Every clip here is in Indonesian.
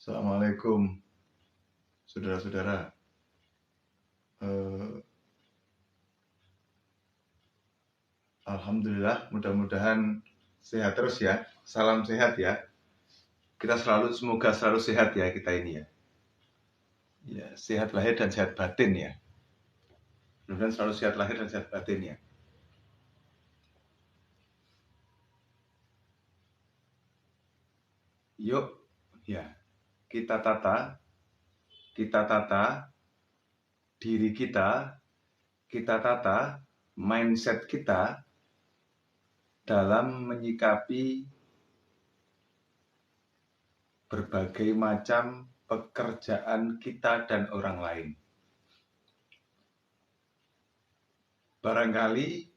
Assalamualaikum, saudara-saudara. Alhamdulillah, mudah-mudahan sehat terus ya. Salam sehat ya. Semoga selalu sehat ya kita ini ya. Ya, sehat lahir dan sehat batin ya. Mudah-mudahan selalu sehat lahir dan sehat batin ya. Yuk, ya, kita tata diri kita tata mindset kita dalam menyikapi berbagai macam pekerjaan kita dan orang lain. Barangkali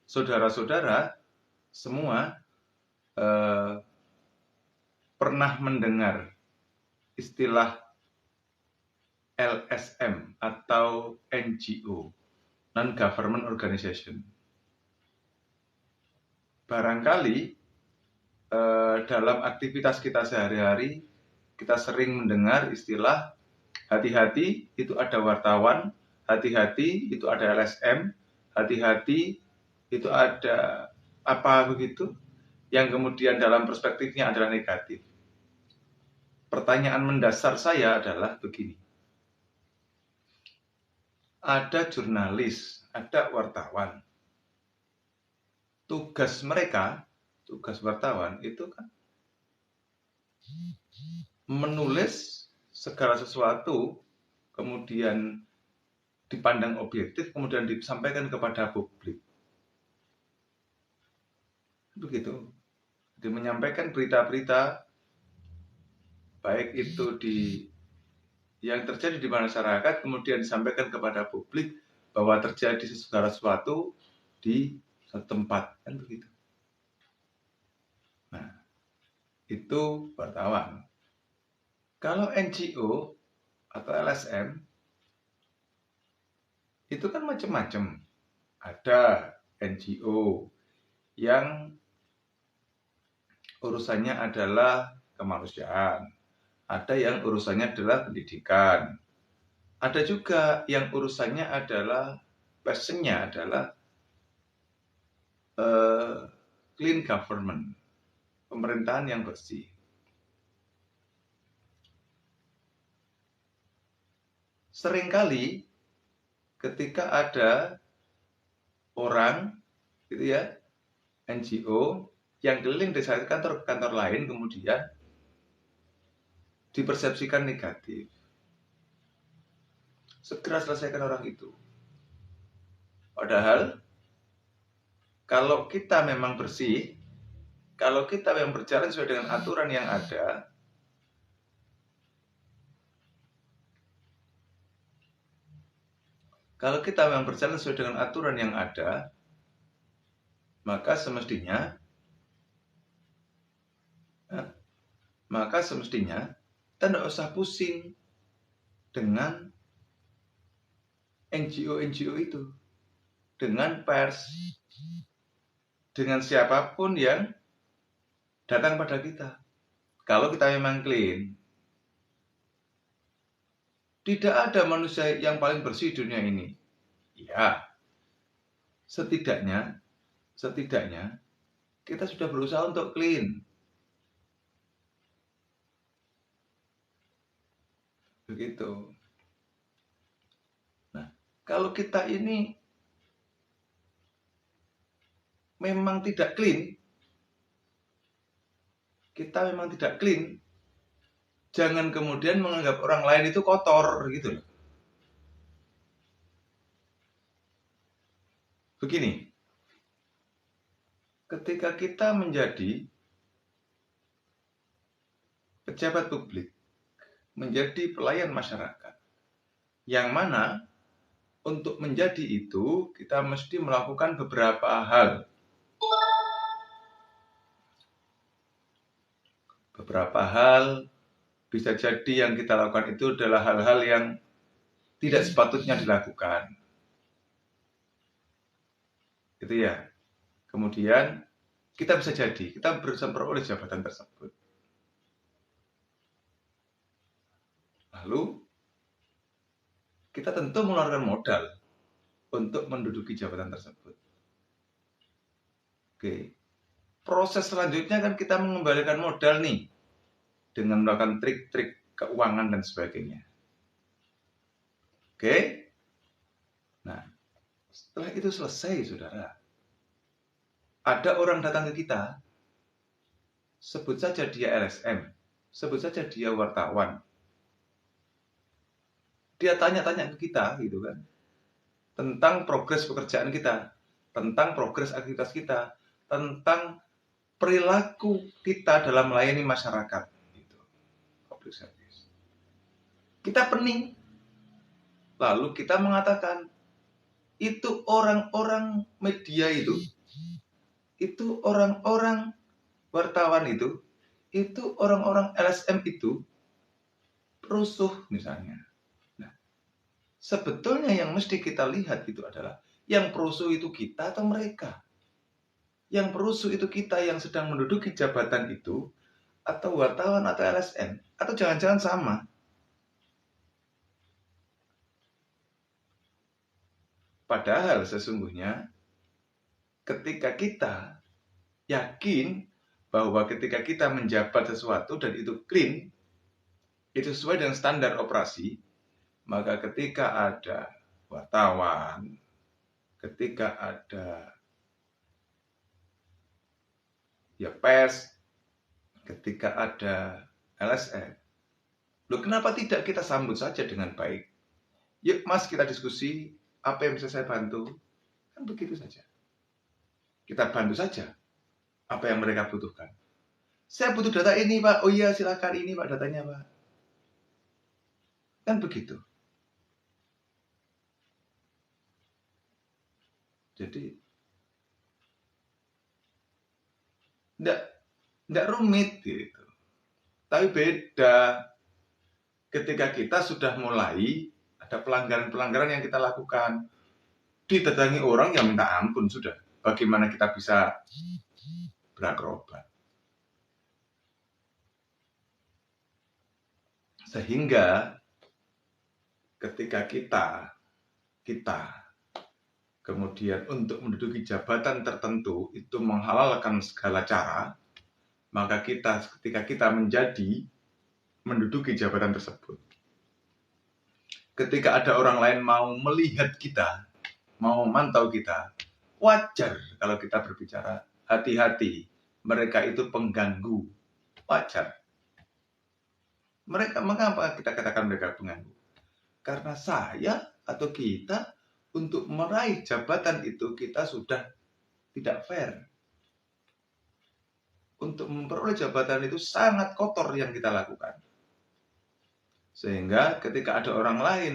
saudara-saudara semua pernah mendengar istilah LSM atau NGO, Non-Government Organization. Barangkali dalam aktivitas kita sehari-hari kita sering mendengar istilah hati-hati itu ada wartawan, hati-hati itu ada LSM, hati-hati itu ada apa begitu, yang kemudian dalam perspektifnya adalah negatif. Pertanyaan mendasar saya adalah begini. Ada jurnalis, ada wartawan. Tugas wartawan itu kan menulis segala sesuatu, kemudian dipandang objektif, kemudian disampaikan kepada publik. Begitu. Jadi menyampaikan berita-berita baik itu yang terjadi di masyarakat, kemudian disampaikan kepada publik bahwa terjadi segala sesuatu di satu tempat, kan begitu. Nah, itu wartawan. Kalau NGO atau LSM itu kan macam-macam. Ada NGO yang urusannya adalah kemanusiaan, ada yang urusannya adalah pendidikan, ada juga yang urusannya adalah passionnya adalah clean government, pemerintahan yang bersih. Seringkali ketika ada orang gitu ya, NGO yang keliling dari satu kantor ke kantor lain, kemudian dipersepsikan negatif. Segera selesaikan orang itu. Padahal kalau kita memang bersih, kalau kita memang berjalan sesuai dengan aturan yang ada, kalau kita memang berjalan sesuai dengan aturan yang ada, maka semestinya kita tidak usah pusing dengan NGO itu, dengan pers, dengan siapapun yang datang pada kita. Kalau kita memang clean, tidak ada manusia yang paling bersih di dunia ini. Ya, setidaknya kita sudah berusaha untuk clean. Begitu. Nah, kalau kita ini memang tidak clean, jangan kemudian menganggap orang lain itu kotor gitu loh. Begini, ketika kita menjadi pejabat publik, menjadi pelayan masyarakat, yang mana untuk menjadi itu kita mesti melakukan beberapa hal. Beberapa hal bisa jadi yang kita lakukan itu adalah hal-hal yang tidak sepatutnya dilakukan. Gitu ya. Kemudian kita bisa jadi kita berusaha memperoleh jabatan tersebut. Lalu kita tentu mengeluarkan modal untuk menduduki jabatan tersebut. Oke. Proses selanjutnya kan kita mengembalikan modal nih dengan melakukan trik-trik keuangan dan sebagainya. Oke. Nah, setelah itu selesai, saudara, ada orang datang ke kita, sebut saja dia LSM, sebut saja dia wartawan. Dia tanya-tanya ke kita, gitu kan, tentang progres pekerjaan kita, tentang progres aktivitas kita, tentang perilaku kita dalam melayani masyarakat. Gitu. Public service. Kita pening. Lalu kita mengatakan, itu orang-orang media itu orang-orang wartawan itu orang-orang LSM itu rusuh misalnya. Nah, sebetulnya yang mesti kita lihat itu adalah yang perusuh itu kita atau mereka. Yang perusuh itu kita yang sedang menduduki jabatan itu, atau wartawan atau LSM, atau jangan-jangan sama. Padahal sesungguhnya ketika kita yakin bahwa ketika kita menjabat sesuatu dan itu clean, itu sesuai dengan standar operasi, maka ketika ada wartawan, ketika ada pers, ketika ada LSM, loh kenapa tidak kita sambut saja dengan baik? Yuk mas, kita diskusi, apa yang bisa saya bantu? Kan begitu saja. Kita bantu saja apa yang mereka butuhkan. Saya butuh data ini pak, oh iya silakan ini pak datanya pak. Kan begitu. Jadi tidak rumit gitu. Tapi beda ketika kita sudah mulai ada pelanggaran-pelanggaran yang kita lakukan. Didatangi orang yang minta ampun sudah. Bagaimana kita bisa berakrobat? Sehingga ketika kita kemudian untuk menduduki jabatan tertentu itu menghalalkan segala cara, maka ketika kita menduduki jabatan tersebut, ketika ada orang lain mau melihat kita, mau memantau kita, wajar kalau kita berbicara hati-hati, mereka itu pengganggu, wajar. Mengapa kita katakan mereka pengganggu? Karena saya atau kita untuk meraih jabatan itu kita sudah tidak fair. Untuk memperoleh jabatan itu sangat kotor yang kita lakukan. Sehingga ketika ada orang lain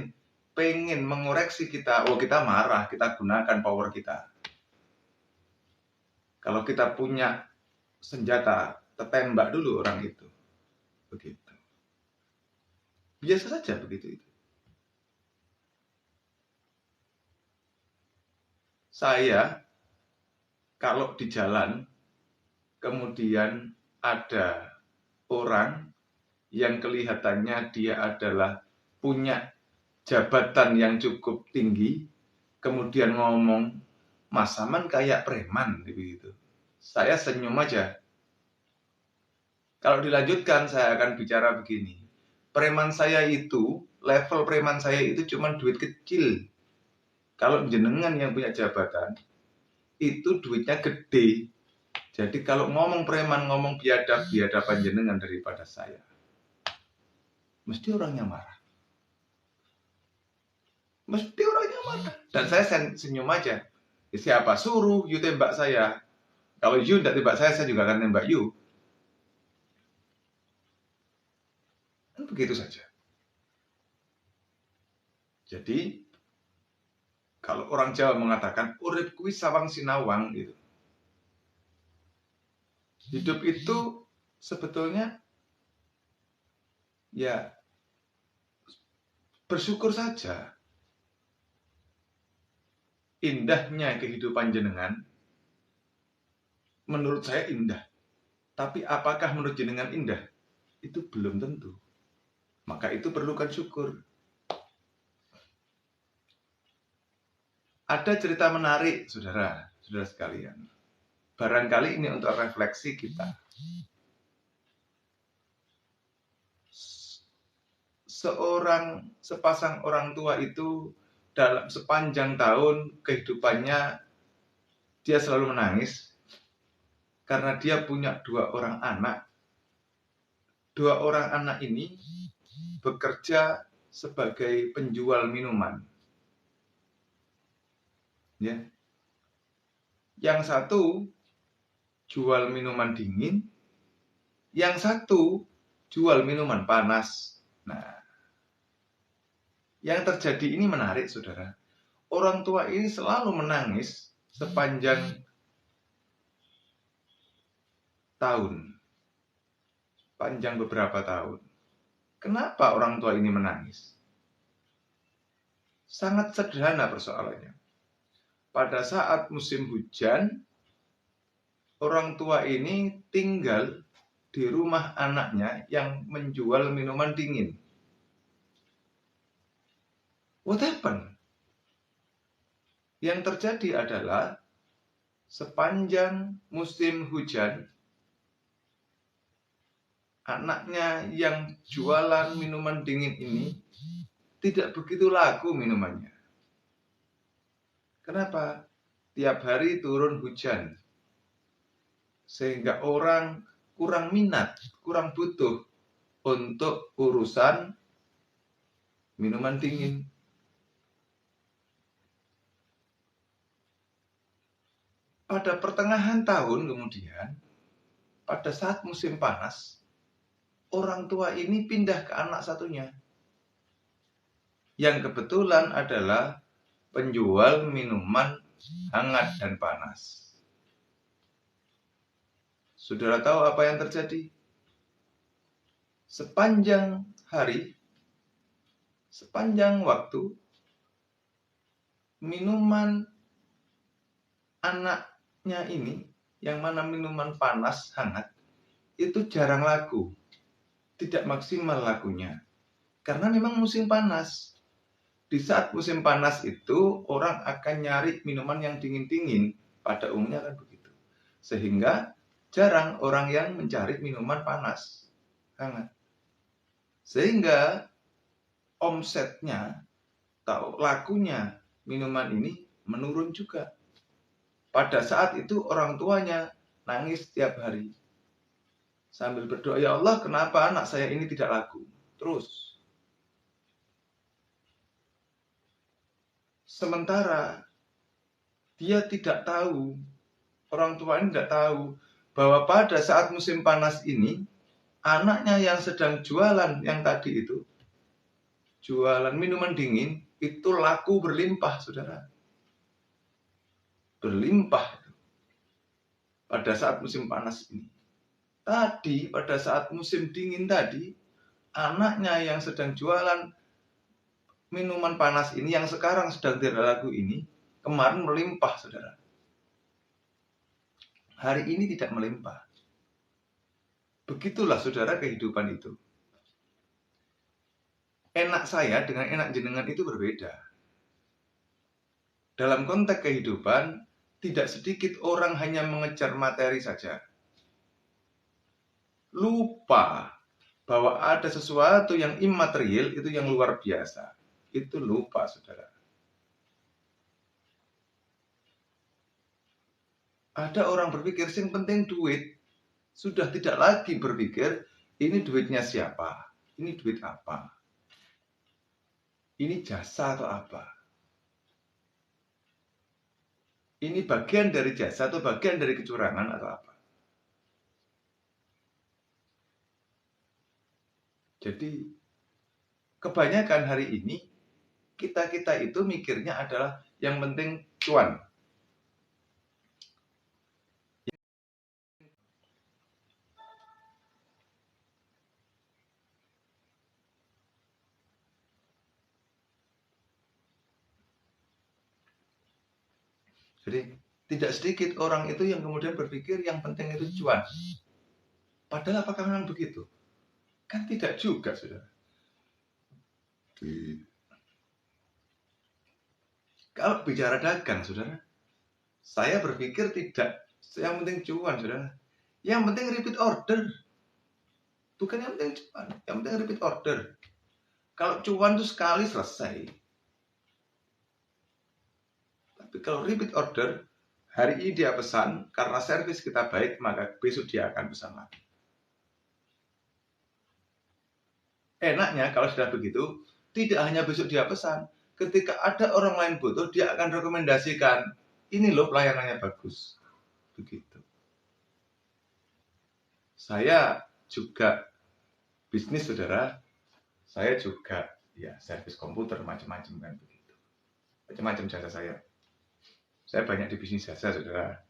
pengen mengoreksi kita, kita marah, kita gunakan power kita. Kalau kita punya senjata, tertembak dulu orang itu. Begitu. Biasa saja begitu itu. Saya kalau di jalan kemudian ada orang yang kelihatannya dia adalah punya jabatan yang cukup tinggi, kemudian ngomong, Mas Saman kayak preman, begitu. Saya senyum aja. Kalau dilanjutkan, saya akan bicara begini. Preman saya itu, level preman saya itu cuma duit kecil. Kalau jenengan yang punya jabatan, itu duitnya gede. Jadi kalau ngomong preman, ngomong biadaban jenengan daripada saya. Mesti orangnya marah. Dan saya senyum aja. Siapa suruh you tembak saya? Kalau you tidak tembak saya juga akan tembak you. Kan begitu saja. Jadi kalau orang Jawa mengatakan urip kuwi sawang sinawang gitu. Hidup itu sebetulnya ya bersyukur saja. Indahnya kehidupan jenengan menurut saya indah. Tapi apakah menurut jenengan indah? Itu belum tentu. maka itu perlukan syukur. Ada cerita menarik, saudara sekalian. Barangkali ini untuk refleksi kita. Sepasang orang tua itu dalam sepanjang tahun kehidupannya dia selalu menangis karena dia punya 2 orang anak. 2 orang anak ini bekerja sebagai penjual minuman. Ya. Yang satu jual minuman dingin, yang satu jual minuman panas. Nah, yang terjadi ini menarik, saudara. Orang tua ini selalu menangis sepanjang tahun, panjang beberapa tahun. Kenapa orang tua ini menangis? Sangat sederhana persoalannya. Pada saat musim hujan, orang tua ini tinggal di rumah anaknya yang menjual minuman dingin. What happened? Yang terjadi adalah sepanjang musim hujan, anaknya yang jualan minuman dingin ini tidak begitu laku minumannya. Kenapa? Tiap hari turun hujan. Sehingga orang kurang minat, kurang butuh untuk urusan minuman dingin. Pada pertengahan tahun kemudian, pada saat musim panas, orang tua ini pindah ke anak satunya. Yang kebetulan adalah penjual minuman hangat dan panas. Saudara tahu apa yang terjadi? Sepanjang hari, sepanjang waktu, minuman anaknya ini, yang mana minuman panas hangat, itu jarang laku. Tidak maksimal lakunya. Karena memang musim panas. Di saat musim panas itu, orang akan nyari minuman yang dingin-dingin. Pada umumnya kan begitu. Sehingga jarang orang yang mencari minuman panas hangat. Sehingga omsetnya atau lakunya minuman ini menurun juga. Pada saat itu orang tuanya nangis setiap hari. Sambil berdoa, ya Allah, kenapa anak saya ini tidak laku? Terus. Sementara dia tidak tahu, orang tua ini tidak tahu bahwa pada saat musim panas ini, anaknya yang sedang jualan yang tadi itu, jualan minuman dingin, itu laku berlimpah, saudara. Berlimpah pada saat musim panas ini. Tadi, pada saat musim dingin tadi, anaknya yang sedang jualan minuman panas ini, yang sekarang sedang tidak laku ini, kemarin melimpah, saudara. Hari ini tidak melimpah. Begitulah, saudara, kehidupan itu. Enak saya dengan enak jenengan itu berbeda. Dalam konteks kehidupan, tidak sedikit orang hanya mengejar materi saja. Lupa bahwa ada sesuatu yang imaterial, itu yang luar biasa. Itu lupa, saudara. Ada orang berpikir yang penting duit. Sudah tidak lagi berpikir ini duitnya siapa, ini duit apa, ini jasa atau apa, ini bagian dari jasa atau bagian dari kecurangan atau apa. Jadi kebanyakan hari ini kita itu mikirnya adalah yang penting cuan. Jadi tidak sedikit orang itu yang kemudian berpikir yang penting itu cuan. Padahal apakah memang begitu? Kan tidak juga, saudara. Kalau bicara dagang, saudara, saya berpikir tidak yang penting cuan, saudara. Yang penting repeat order. Bukan yang penting cuan, yang penting repeat order. Kalau cuan itu sekali selesai. Tapi kalau repeat order, hari ini dia pesan, karena servis kita baik, maka besok dia akan pesan lagi. Enaknya kalau sudah begitu, tidak hanya besok dia pesan, ketika ada orang lain butuh, dia akan rekomendasikan, ini loh pelayanannya bagus. Begitu. Saya juga bisnis, saudara. Saya juga ya servis komputer macam-macam kan begitu. Macam-macam jasa saya. Saya banyak di bisnis jasa, saudara.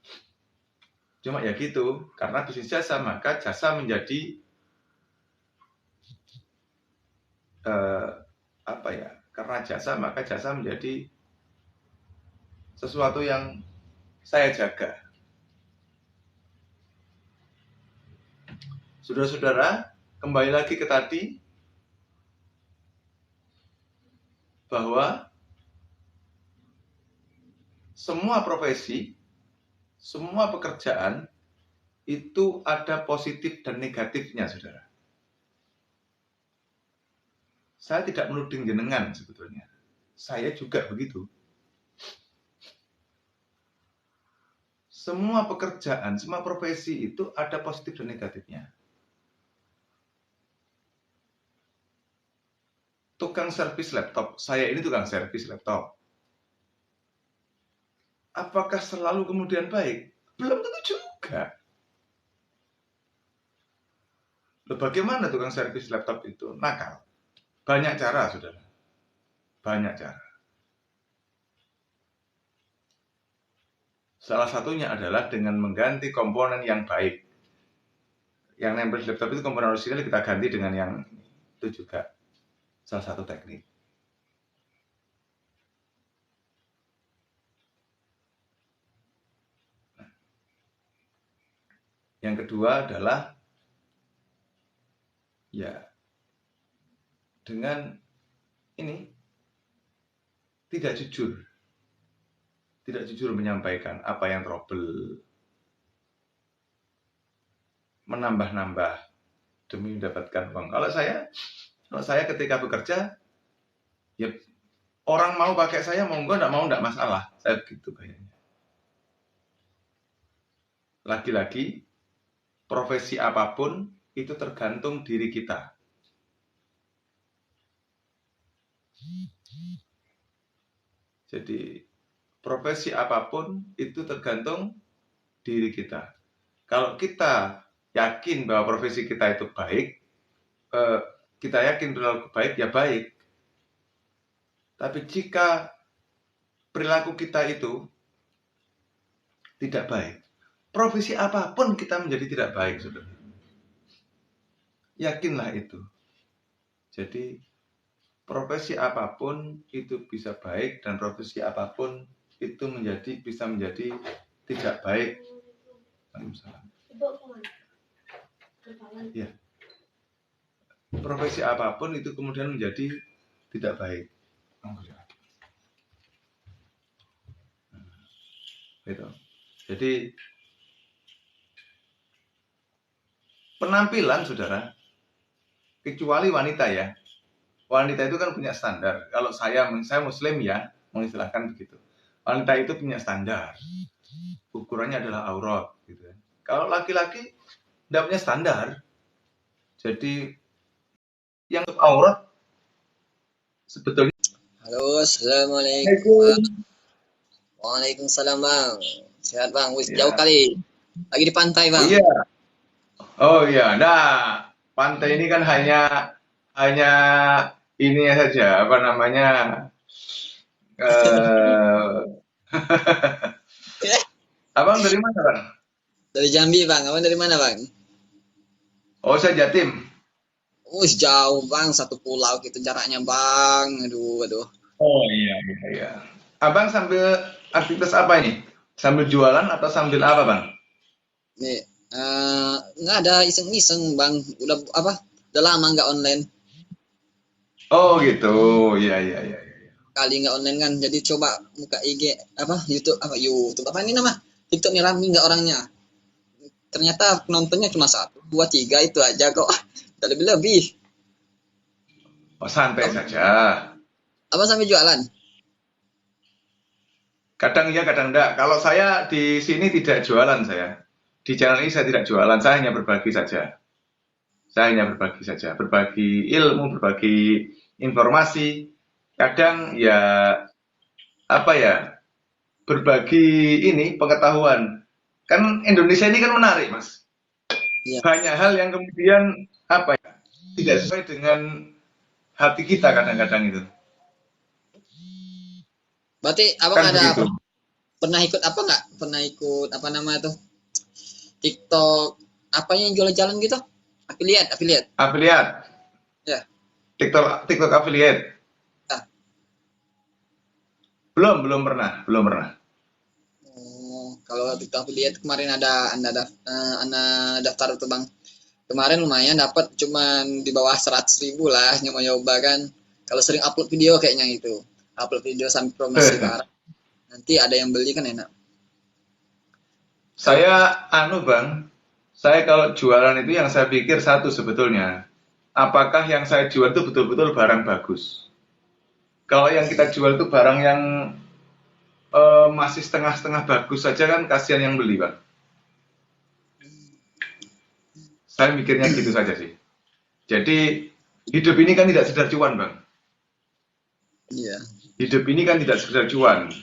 Cuma ya gitu, karena bisnis jasa maka jasa menjadi karena jasa maka jasa menjadi sesuatu yang saya jaga. Saudara-saudara, kembali lagi ke tadi bahwa semua profesi, semua pekerjaan itu ada positif dan negatifnya, saudara. Saya tidak menuding jenengan sebetulnya. Saya juga begitu. Semua pekerjaan, semua profesi itu ada positif dan negatifnya. Tukang servis laptop, saya ini tukang servis laptop. Apakah selalu kemudian baik? Belum tentu juga. Bagaimana tukang servis laptop itu nakal? Banyak cara, saudara. Banyak cara. Salah satunya adalah dengan mengganti komponen yang baik. Yang nempel di laptop itu komponen orisinal kita ganti dengan yang itu juga salah satu teknik. Yang kedua adalah ya dengan ini tidak jujur menyampaikan apa yang trouble, menambah-nambah demi mendapatkan uang. Kalau saya ketika bekerja, ya orang mau pakai saya, mau enggak mau enggak masalah. Saya begitu kayaknya. Lagi-lagi, profesi apapun itu tergantung diri kita. Jadi, profesi apapun itu tergantung diri kita. Kalau kita yakin bahwa profesi kita itu baik, kita yakin perilaku baik, ya baik. Tapi jika perilaku kita itu tidak baik, profesi apapun kita menjadi tidak baik, saudara. Yakinlah itu. Jadi, profesi apapun itu bisa baik dan profesi apapun itu bisa menjadi tidak baik. Ya. Profesi apapun itu kemudian menjadi tidak baik. Gitu. Jadi penampilan, saudara, kecuali wanita ya. Wanita itu kan punya standar. Kalau saya muslim ya, mengistilahkan begitu. Wanita itu punya standar. Ukurannya adalah aurat gitu. Kalau laki-laki tidak punya standar. Jadi yang aurat sebetulnya. Halo, assalamualaikum. Waalaikumsalam, Bang. Sehat, Bang. Wis Ya. jauh kali. Lagi di pantai, Bang. Iya. Oh iya. Nah, pantai ini kan hanya ini saja, apa namanya? Abang dari mana, Bang? Dari Jambi, Bang. Abang dari mana, Bang? Oh, saya Jatim. Wis jauh, Bang. Satu pulau gitu jaraknya, Bang. Aduh. Oh iya. Abang sambil aktivitas apa ini? Sambil jualan atau sambil apa, Bang? Nih, nggak ada iseng-iseng, Bang. Udah lama nggak online. Oh gitu, iya iya iya. Iya. Kali nggak online kan, jadi coba buka IG apa YouTube apa ini nama TikTok nih, rame nggak orangnya, ternyata penontonnya cuma satu dua tiga itu aja kok. Udah lebih lebih Oh santai apa, saja. apa sampai jualan. Kadang iya, kadang enggak. Kalau saya di sini tidak jualan saya. Di channel ini saya tidak jualan, saya hanya berbagi saja. Saya hanya berbagi saja, berbagi ilmu, berbagi informasi. Kadang ya apa ya, berbagi ini pengetahuan. Kan Indonesia ini kan menarik, Mas. Iya, Banyak hal yang kemudian apa ya, tidak sesuai dengan hati kita kadang-kadang itu. berarti abang Kan ada begitu. pernah ikut apa nggak, pernah ikut apa nama itu TikTok apa yang jual jalan gitu, affiliate affiliate Afiliat, ya. TikTok affiliate. Nah, Belum pernah, belum pernah. oh, kalau TikTok affiliate kemarin ada anda daftar tuh bang, kemarin lumayan dapat cuman di bawah 100.000 lah, nyoba-nyoba kan. Kalau sering upload video kayaknya itu, upload video sampai promosi barang, nanti ada yang beli kan enak. Kalau Saya Bang, saya kalau jualan itu yang saya pikir satu sebetulnya, apakah yang saya jual itu betul-betul barang bagus? Kalau yang kita jual itu barang yang masih setengah-setengah bagus saja kan kasihan yang beli, Bang. Saya mikirnya gitu saja sih. Jadi hidup ini kan tidak sekedar cuan, Bang. iya. Hidup ini kan tidak sekedar cuan.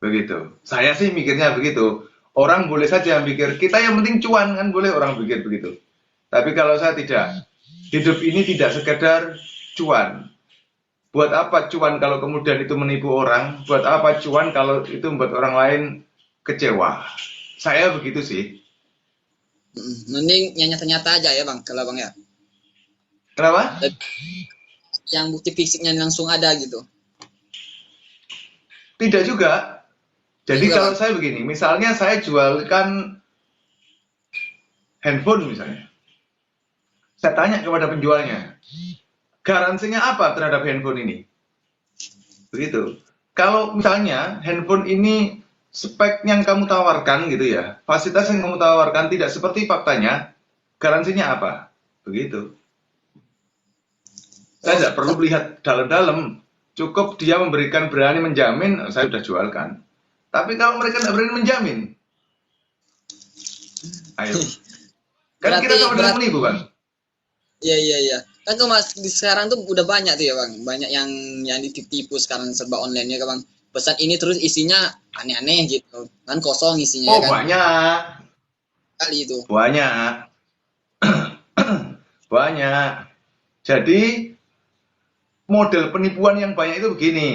Begitu. Saya sih mikirnya begitu. Orang boleh saja mikir, kita yang penting cuan kan boleh orang pikir begitu. Tapi kalau saya tidak, hidup ini tidak sekedar cuan. Buat apa cuan kalau kemudian itu menipu orang? Buat apa cuan kalau itu membuat orang lain kecewa? Saya begitu sih. Mending yang nyata-nyata aja ya bang, kalau bang ya. Kenapa? Yang bukti fisiknya langsung ada gitu. Tidak juga. Ya Jadi juga kalau bang. saya begini, misalnya saya jualkan handphone misalnya. Saya tanya kepada penjualnya, garansinya apa terhadap handphone ini? Begitu. Kalau misalnya handphone ini spek yang kamu tawarkan gitu ya, fasilitas yang kamu tawarkan tidak seperti faktanya, garansinya apa? Begitu. Saya Oh, tidak perlu melihat dalam-dalam, cukup dia memberikan berani menjamin, saya sudah jualkan. Tapi kalau mereka tidak berani menjamin, ayo. Kan kita sama dengan berarti menipu, Bang. iya iya iya. Kan tuh mas di sekarang tuh udah banyak tuh ya bang, banyak yang ditipu sekarang serba online ya kan bang. Pesan ini terus isinya aneh-aneh gitu, kan kosong isinya ya Oh, kan. banyak. Kali itu. Banyak. Banyak. Jadi, model penipuan yang banyak itu begini.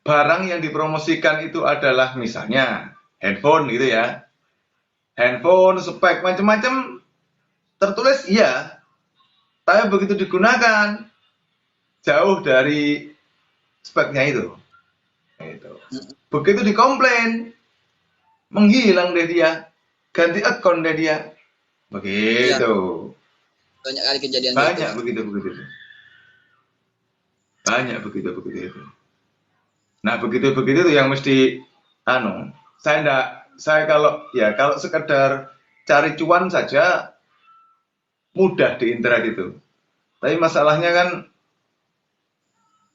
Barang yang dipromosikan itu adalah misalnya handphone gitu ya. Handphone, spek, macam-macam tertulis iya. Tapi begitu digunakan, jauh dari speknya itu. Itu. Begitu dikomplain, menghilang deh dia. Ganti akun deh dia. Iya, Begitu. banyak kali kejadian gitu Banyak bang. begitu-begitu. Banyak begitu-begitu itu. Nah, begitu-begitu itu yang mesti anu. Saya enggak, saya kalau sekedar cari cuan saja mudah di internet itu. Tapi masalahnya kan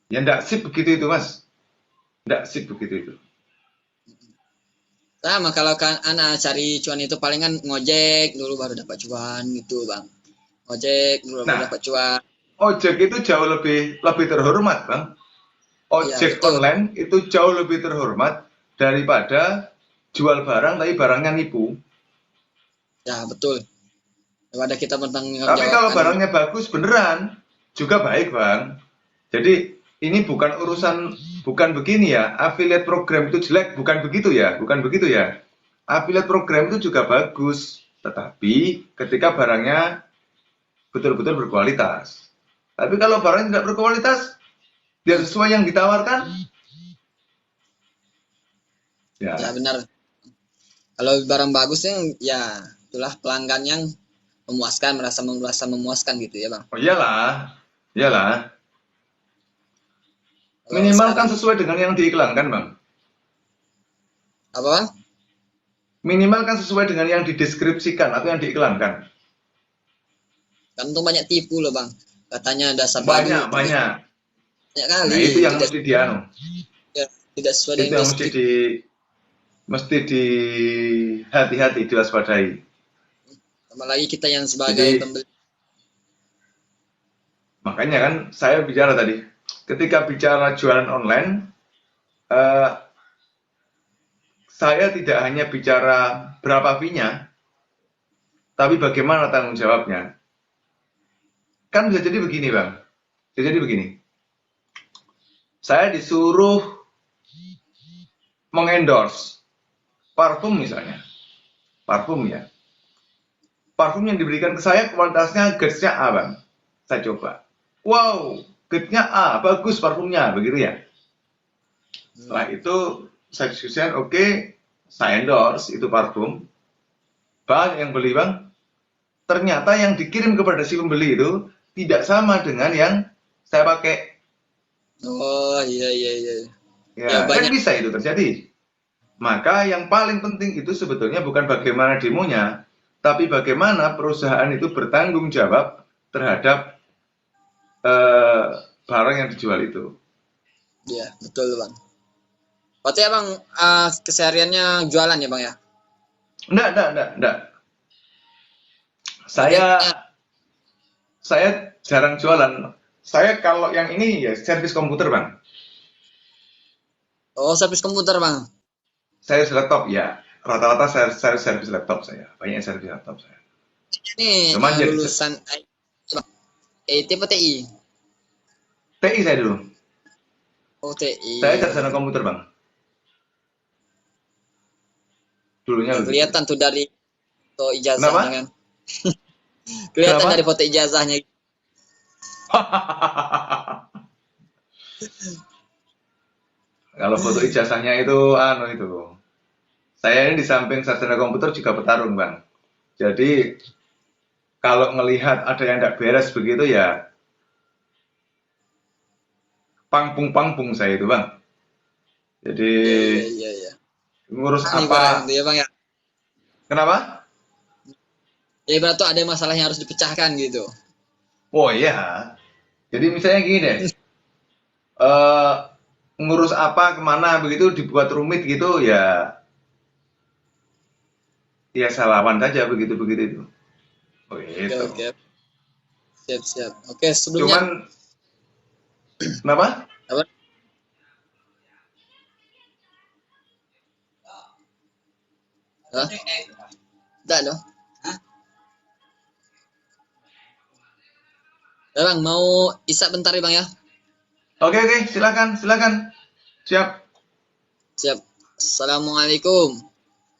ya enggak sip begitu itu, Mas. Enggak sip begitu itu. Sama kalau kan anak cari cuan itu palingan ngojek dulu baru dapat cuan gitu bang. Ngojek dulu baru Nah, dapat cuan. ojek itu jauh lebih lebih terhormat, Bang. Iya Ojek betul. online itu jauh lebih terhormat daripada jual barang tapi barangnya nipu. Ya betul. Daripada kita Tapi kalau bertanggungjawabkan. barangnya bagus beneran juga baik, Bang. Jadi ini bukan urusan, bukan begini ya. Affiliate program itu jelek, bukan begitu ya, bukan begitu ya. Affiliate program itu juga bagus, tetapi ketika barangnya betul-betul berkualitas. Tapi kalau barangnya tidak berkualitas, tidak sesuai yang ditawarkan, Ya ya benar. Kalau barang bagusnya ya itulah pelanggan yang memuaskan, merasa memuaskan gitu ya bang. Oh iyalah, iyalah. Kalau Minimal kan sekarang sesuai dengan yang diiklankan, Bang. apa bang? Minimal kan sesuai dengan yang dideskripsikan atau yang diiklankan. Kan tuh banyak tipu loh bang. Katanya dasar padu, Banyak, tapi banyak. banyak Nah, kali itu yang tidak mesti dianu. ya, tidak sesuai Itu dengan yang deskripsi. mesti di hati-hati diwaspadai. Apalagi kita yang sebagai Jadi pembeli. makanya kan saya bicara tadi, ketika bicara jualan online, eh, saya tidak hanya bicara berapa fee-nya, tapi bagaimana tanggung jawabnya. Kan bisa jadi begini, Bang. Bisa jadi begini. Saya disuruh mengendorse parfum misalnya. Parfum ya. Parfum yang diberikan ke saya kualitasnya grade-nya A, Bang. Saya coba. Wow, grade-nya A, bagus parfumnya, begitu ya. Setelah itu saya diskusikan, oke, saya endorse itu parfum. Banyak yang beli, Bang. Ternyata yang dikirim kepada si pembeli itu tidak sama dengan yang saya pakai. Oh iya iya iya. Ya Ya, kan banyak. bisa itu terjadi. Maka yang paling penting itu sebetulnya bukan bagaimana demonya, tapi bagaimana perusahaan itu bertanggung jawab terhadap eh, barang yang dijual itu. Ya betul bang. Berarti ya bang kesehariannya jualan ya bang ya? Enggak. Lebih Saya jarang jualan. Saya kalau yang ini ya servis komputer, Bang. oh servis komputer bang. Saya laptop ya. Rata-rata saya servis laptop saya. Banyak servis laptop saya. Ini Cuman jadi lulusan IT apa TI? TI saya dulu. Oh Saya TI. sarjana komputer, Bang. Dulunya Ya, begitu. kelihatan tuh dari foto ijazahnya kan. Kenapa? Kelihatan dari Kenapa? foto ijazahnya. Kalau foto ijazahnya itu anu itu. Saya ini di samping sarjana komputer juga petarung, Bang. Jadi kalau ngelihat ada yang tidak beres begitu ya pangpung-pangpung saya itu, Bang. Jadi Iya iya iya iya. ngurus Nah, ibaratnya apa? tuh ya bang ya. Kenapa? Ya ibarat tuh ada masalah yang harus dipecahkan gitu. Oh iya. Jadi misalnya gini deh, eh ngurus apa kemana begitu dibuat rumit gitu ya, ya saya lawan saja begitu begitu itu. Oh Oke itu. oke. Siap siap. Oke sebelumnya Cuman kenapa? apa? Hah? Enggak dong. Ya bang mau isak bentar ya bang ya. Oke, silakan silakan. Siap. Siap. Assalamualaikum.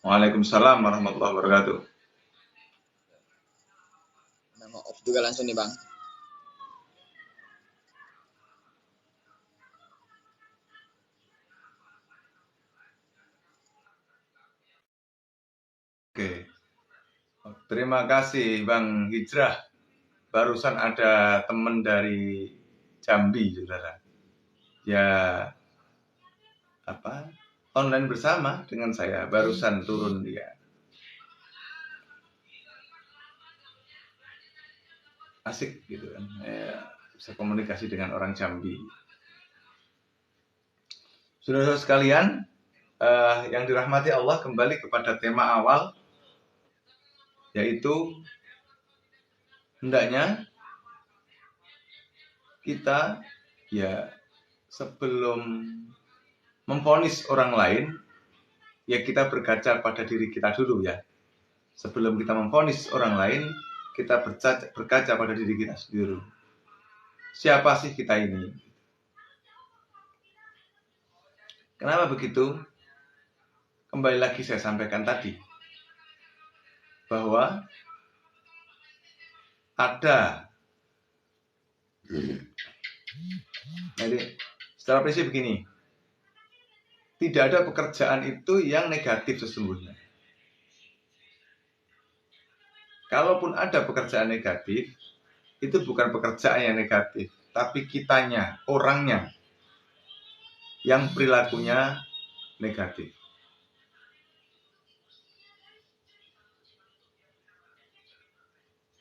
Waalaikumsalam warahmatullahi wabarakatuh. Nah, mau off juga langsung nih bang. Oke. Terima kasih Bang Hijrah. Barusan ada teman dari Jambi, saudara. Ya apa? Online bersama dengan saya. Barusan turun dia. Asik gitu kan. Bisa komunikasi dengan orang Jambi. Saudara-saudara sekalian, yang dirahmati Allah, kembali kepada tema awal, yaitu hendaknya kita ya sebelum memvonis orang lain, ya kita berkaca pada diri kita dulu ya. Sebelum kita memvonis orang lain, kita berkaca pada diri kita sendiri. Siapa sih kita ini? Kenapa begitu? Kembali lagi saya sampaikan tadi, bahwa ada, jadi secara prinsip begini, tidak ada pekerjaan itu yang negatif sesungguhnya. Kalaupun ada pekerjaan negatif, itu bukan pekerjaan yang negatif, tapi kitanya, orangnya, yang perilakunya negatif.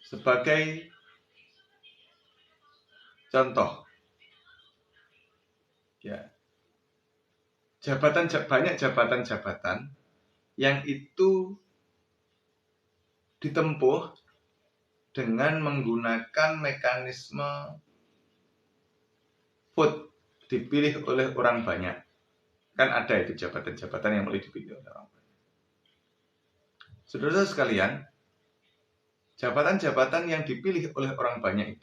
Sebagai contoh, ya, banyak jabatan-jabatan yang itu ditempuh dengan menggunakan mekanisme vote, dipilih oleh orang banyak. Kan ada itu jabatan-jabatan yang boleh dipilih oleh orang banyak. Saudara sekalian, jabatan-jabatan yang dipilih oleh orang banyak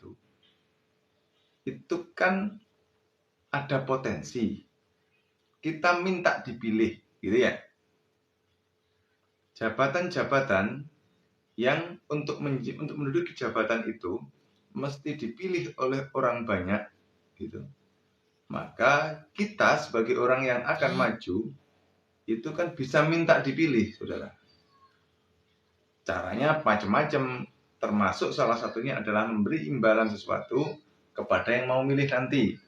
itu kan ada potensi kita minta dipilih, gitu ya. Jabatan-jabatan yang untuk menduduki jabatan itu mesti dipilih oleh orang banyak, gitu. Maka kita sebagai orang yang akan maju itu kan bisa minta dipilih, saudara. Caranya macam-macam, termasuk salah satunya adalah memberi imbalan sesuatu kepada yang mau milih nanti.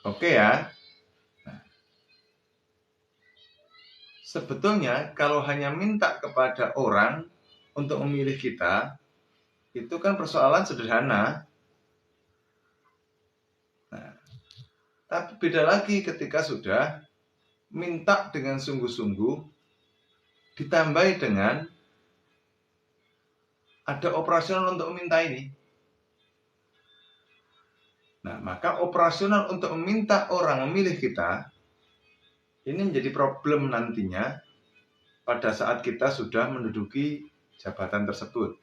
Oke ya. Nah, sebetulnya kalau hanya minta kepada orang untuk memilih kita, itu kan persoalan sederhana. Nah, tapi beda lagi ketika sudah minta dengan sungguh-sungguh, ditambahi dengan ada operasional untuk meminta ini. Nah, maka operasional untuk meminta orang memilih kita ini menjadi problem nantinya pada saat kita sudah menduduki jabatan tersebut.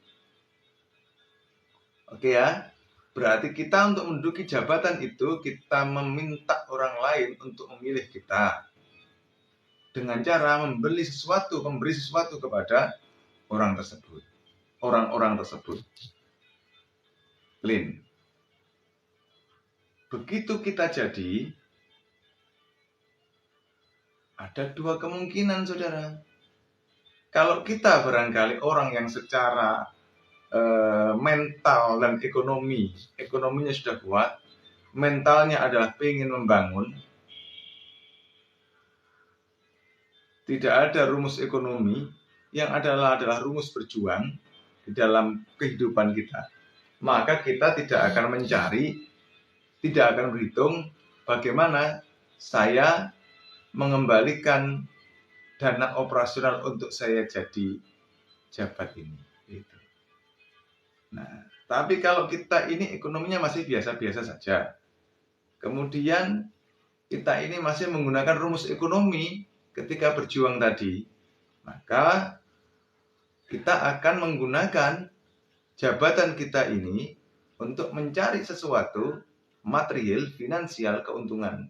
Oke ya, berarti kita untuk menduduki jabatan itu kita meminta orang lain untuk memilih kita dengan cara memberi sesuatu kepada orang-orang tersebut. Clean. Begitu kita jadi, ada dua kemungkinan, saudara. Kalau kita barangkali orang yang secara mental dan ekonominya sudah kuat, mentalnya adalah ingin membangun, tidak ada rumus ekonomi, yang adalah rumus berjuang di dalam kehidupan kita, maka kita tidak akan berhitung bagaimana saya mengembalikan dana operasional untuk saya jadi jabat ini. Gitu. Nah, tapi kalau kita ini ekonominya masih biasa-biasa saja, kemudian kita ini masih menggunakan rumus ekonomi ketika berjuang tadi, maka kita akan menggunakan jabatan kita ini untuk mencari sesuatu material, finansial, keuntungan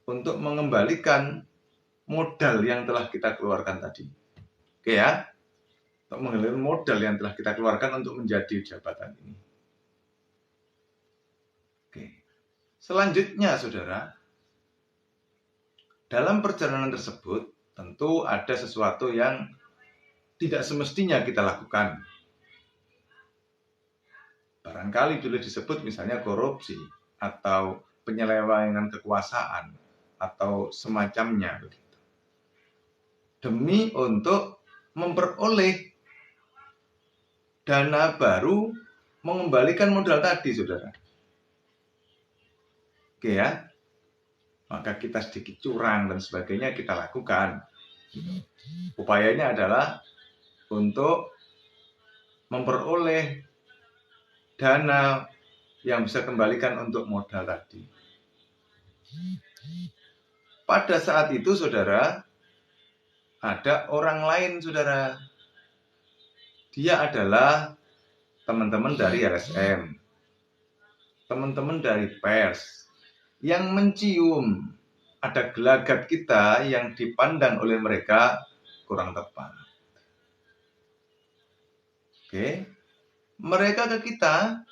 untuk mengembalikan modal yang telah kita keluarkan tadi. Oke ya, untuk mengembalikan modal yang telah kita keluarkan untuk menjadi jabatan ini. Oke. Selanjutnya, saudara, dalam perjalanan tersebut tentu ada sesuatu yang tidak semestinya kita lakukan. Barangkali boleh disebut misalnya korupsi atau penyelewengan kekuasaan atau semacamnya begitu. Demi untuk memperoleh dana baru mengembalikan modal tadi, saudara. Oke ya. Maka kita sedikit curang dan sebagainya kita lakukan. Upayanya adalah untuk memperoleh dana yang bisa kembalikan untuk modal tadi. Pada saat itu, saudara, ada orang lain, saudara. Dia adalah teman-teman dari LSM, teman-teman dari pers, yang mencium ada gelagat kita yang dipandang oleh mereka kurang tepat. Oke, mereka ke kita,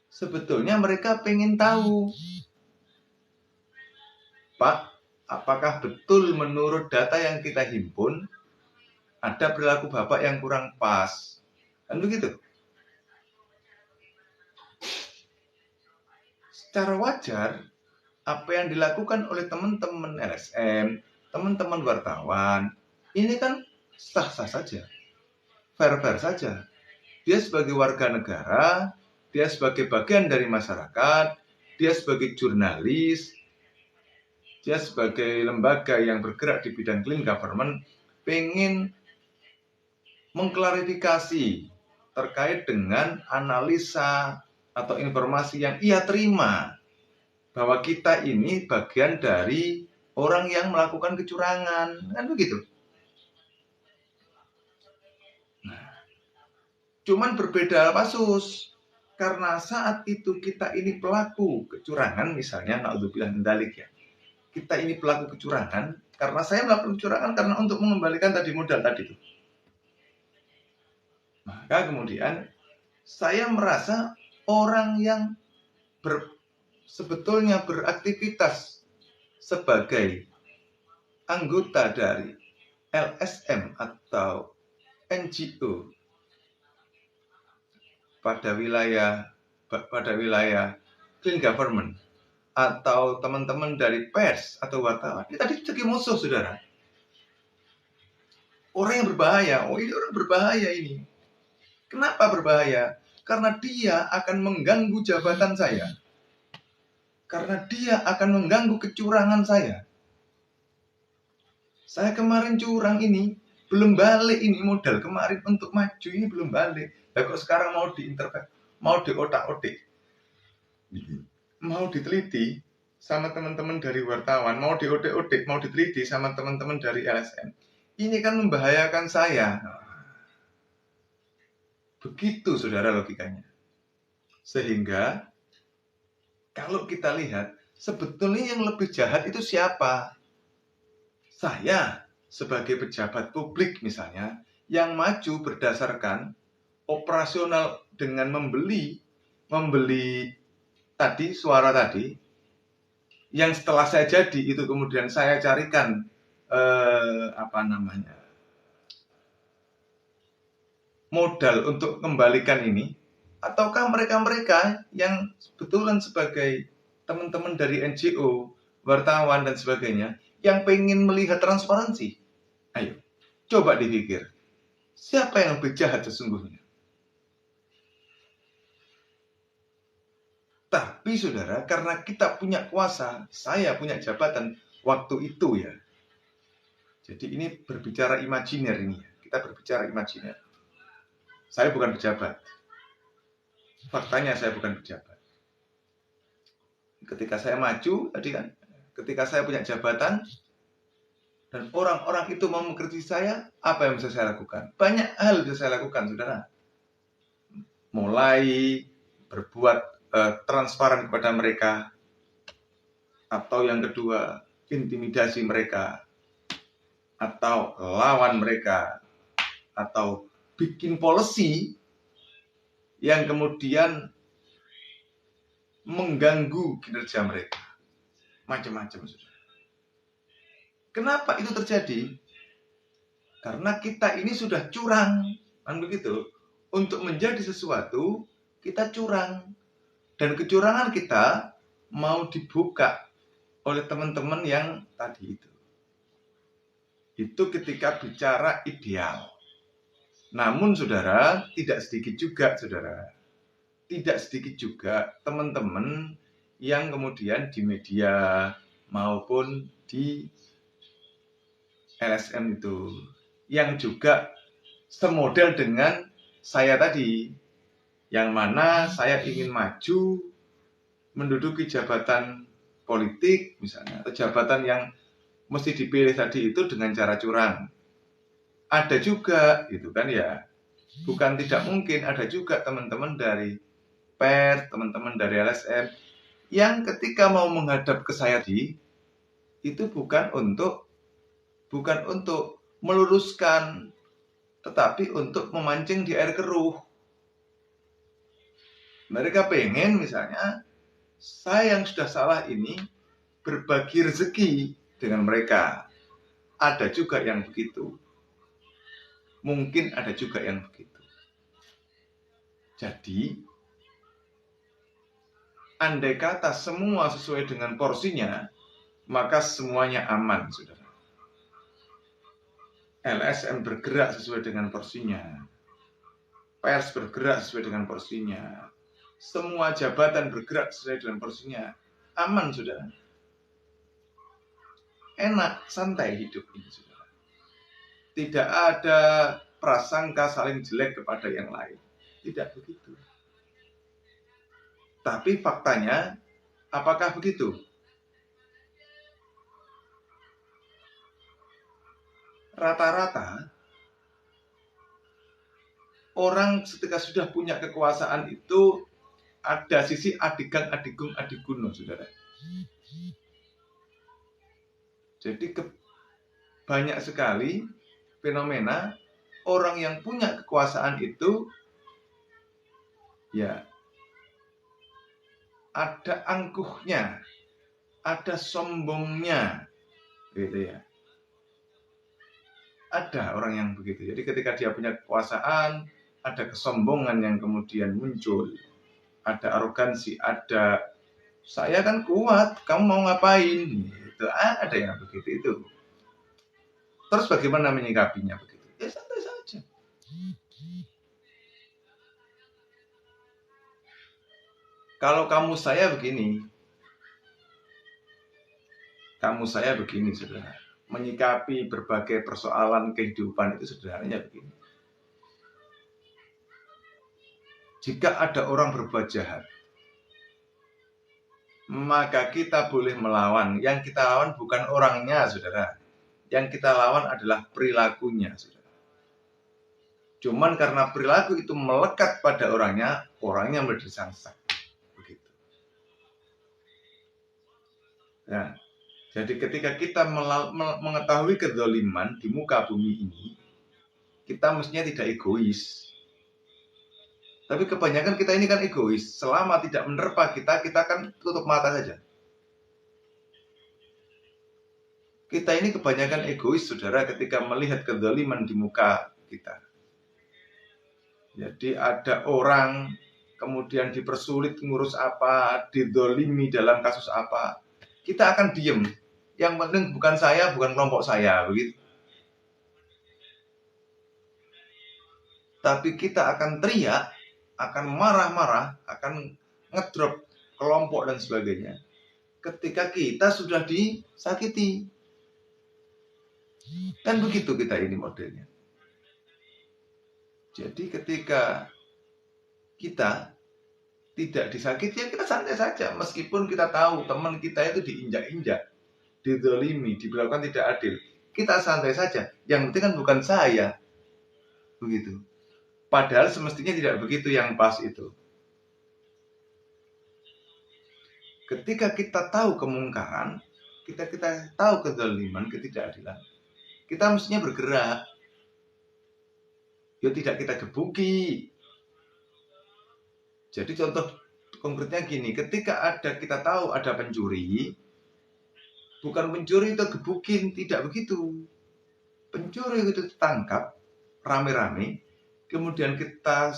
sebetulnya mereka pengen tahu, Pak, apakah betul menurut data yang kita himpun, ada perilaku bapak yang kurang pas, kan begitu. Secara wajar, apa yang dilakukan oleh teman-teman LSM, teman-teman wartawan, ini kan sah-sah saja, fair-fair saja. Dia sebagai warga negara, dia sebagai bagian dari masyarakat, dia sebagai jurnalis, dia sebagai lembaga yang bergerak di bidang clean government, pengen mengklarifikasi terkait dengan analisa atau informasi yang ia terima bahwa kita ini bagian dari orang yang melakukan kecurangan, kan begitu. Nah, cuman berbeda kasus, karena saat itu kita ini pelaku kecurangan, misalnya naudzubillah min dzalik ya, kita ini pelaku kecurangan karena saya melakukan kecurangan karena untuk mengembalikan tadi modal tadi itu. Maka kemudian saya merasa orang yang sebetulnya beraktivitas sebagai anggota dari LSM atau NGO pada wilayah clean government atau teman-teman dari pers atau wartawan, ini tadi jadi musuh, saudara. Orang yang berbahaya, ini orang berbahaya ini. Kenapa berbahaya? Karena dia akan mengganggu jabatan saya. Karena dia akan mengganggu kecurangan saya. Saya kemarin curang ini, belum balik ini modal kemarin untuk maju ini belum balik. Lah kok sekarang mau diintervensi, mau diotak-otik, mau diteliti sama teman-teman dari wartawan, mau diotak-otik, mau diteliti sama teman-teman dari LSM. Ini kan membahayakan saya. Begitu saudara logikanya. Sehingga kalau kita lihat, sebetulnya yang lebih jahat itu siapa? Saya sebagai pejabat publik misalnya, yang maju berdasarkan operasional dengan membeli tadi, suara tadi, yang setelah saya jadi itu kemudian saya carikan modal untuk kembalikan ini, ataukah mereka-mereka yang kebetulan sebagai teman-teman dari NGO, wartawan dan sebagainya, yang pengen melihat transparansi? Ayo, coba dipikir, siapa yang lebih jahat sesungguhnya? Tapi saudara, karena kita punya kuasa, saya punya jabatan waktu itu ya. Jadi ini berbicara imajiner ini ya. Kita berbicara imajiner. Saya bukan pejabat. Faktanya saya bukan pejabat. Ketika saya maju tadi kan, ketika saya punya jabatan dan orang-orang itu mau mengkritik saya, apa yang bisa saya lakukan? Banyak hal bisa saya lakukan, saudara. Mulai berbuat transparan kepada mereka, atau yang kedua intimidasi mereka, atau lawan mereka, atau bikin policy yang kemudian mengganggu kinerja mereka, macam-macam. Kenapa itu terjadi? Karena kita ini sudah curang, kan begitu. Untuk menjadi sesuatu kita curang, dan kecurangan kita mau dibuka oleh teman-teman yang tadi itu. Itu ketika bicara ideal. Namun saudara, tidak sedikit juga teman-teman yang kemudian di media maupun di LSM itu yang juga semodel dengan saya tadi, yang mana saya ingin maju menduduki jabatan politik misalnya, atau jabatan yang mesti dipilih tadi itu dengan cara curang. Ada juga gitu kan ya, bukan tidak mungkin ada juga teman-teman dari pers, teman-teman dari LSM yang ketika mau menghadap ke saya itu bukan untuk meluruskan, tetapi untuk memancing di air keruh. Mereka pengen misalnya saya yang sudah salah ini berbagi rezeki dengan mereka. Ada juga yang begitu. Mungkin ada juga yang begitu. Jadi, andai kata semua sesuai dengan porsinya, maka semuanya aman, saudara. LSM bergerak sesuai dengan porsinya. Pers bergerak sesuai dengan porsinya. Semua jabatan bergerak sesuai dengan porsinya. Aman, saudara. Enak, santai hidup ini, saudara. Tidak ada prasangka saling jelek kepada yang lain. Tidak begitu. Tapi faktanya, apakah begitu? Rata-rata, orang ketika sudah punya kekuasaan itu ada sisi adigang, adigung, adiguno, saudara. Jadi banyak sekali fenomena orang yang punya kekuasaan itu ya ada angkuhnya, ada sombongnya, gitu ya. Ada orang yang begitu. Jadi ketika dia punya kekuasaan, ada kesombongan yang kemudian muncul, ada arogansi, ada saya kan kuat, kamu mau ngapain? Itu ada yang begitu itu. Terus bagaimana menyikapinya begitu? Ya santai saja. Kalau kamu saya begini, saudara. Menyikapi berbagai persoalan kehidupan itu sederhananya begini. Jika ada orang berbuat jahat, maka kita boleh melawan. Yang kita lawan bukan orangnya, saudara. Yang kita lawan adalah perilakunya, saudara. Cuman karena perilaku itu melekat pada orangnya menjadi disangsak. Begitu. Nah, jadi ketika kita mengetahui kedzaliman di muka bumi ini, kita mestinya tidak egois. Tapi kebanyakan kita ini kan egois. Selama tidak menerpa kita kan tutup mata saja. Kita ini kebanyakan egois, saudara, ketika melihat kedzaliman di muka kita. Jadi ada orang kemudian dipersulit ngurus apa, didolimi dalam kasus apa, kita akan diem. Yang penting bukan saya, bukan kelompok saya, begitu. Tapi kita akan teriak, akan marah-marah, akan ngedrop kelompok dan sebagainya ketika kita sudah disakiti. Kan begitu kita ini modelnya. Jadi ketika kita tidak disakiti, ya kita santai saja. Meskipun kita tahu teman kita itu diinjak-injak, didolimi, diberlakukan tidak adil, kita santai saja. Yang penting kan bukan saya. Begitu. Padahal semestinya tidak begitu yang pas itu. Ketika kita tahu kemungkaran, kita tahu kezaliman, ketidakadilan, kita mestinya bergerak. Ya tidak kita gebuki. Jadi contoh konkretnya gini, ketika kita tahu ada pencuri, bukan pencuri itu gebukin, tidak begitu. Pencuri itu ditangkap rame-rame, kemudian kita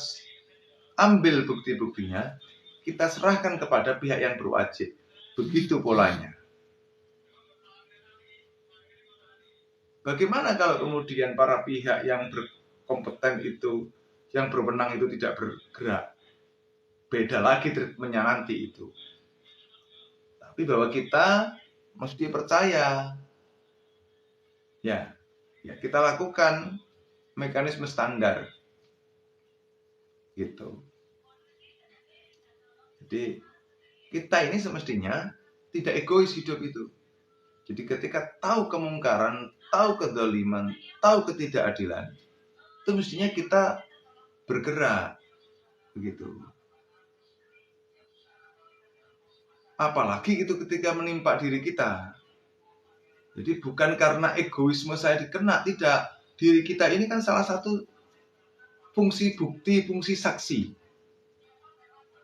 ambil bukti-buktinya, kita serahkan kepada pihak yang berwajib. Begitu polanya. Bagaimana kalau kemudian para pihak yang berkompeten itu, yang berwenang itu tidak bergerak? Beda lagi treatmentnya nanti itu. Tapi bahwa kita mesti percaya. Ya kita lakukan mekanisme standar. Gitu. Jadi kita ini semestinya tidak egois hidup itu. Jadi ketika tahu kemungkaran, tahu kedzaliman, tahu ketidakadilan, itu mestinya kita bergerak. Begitu. Apalagi itu ketika menimpa diri kita. Jadi bukan karena egoisme saya dikena, tidak. Diri kita ini kan salah satu fungsi bukti, fungsi saksi.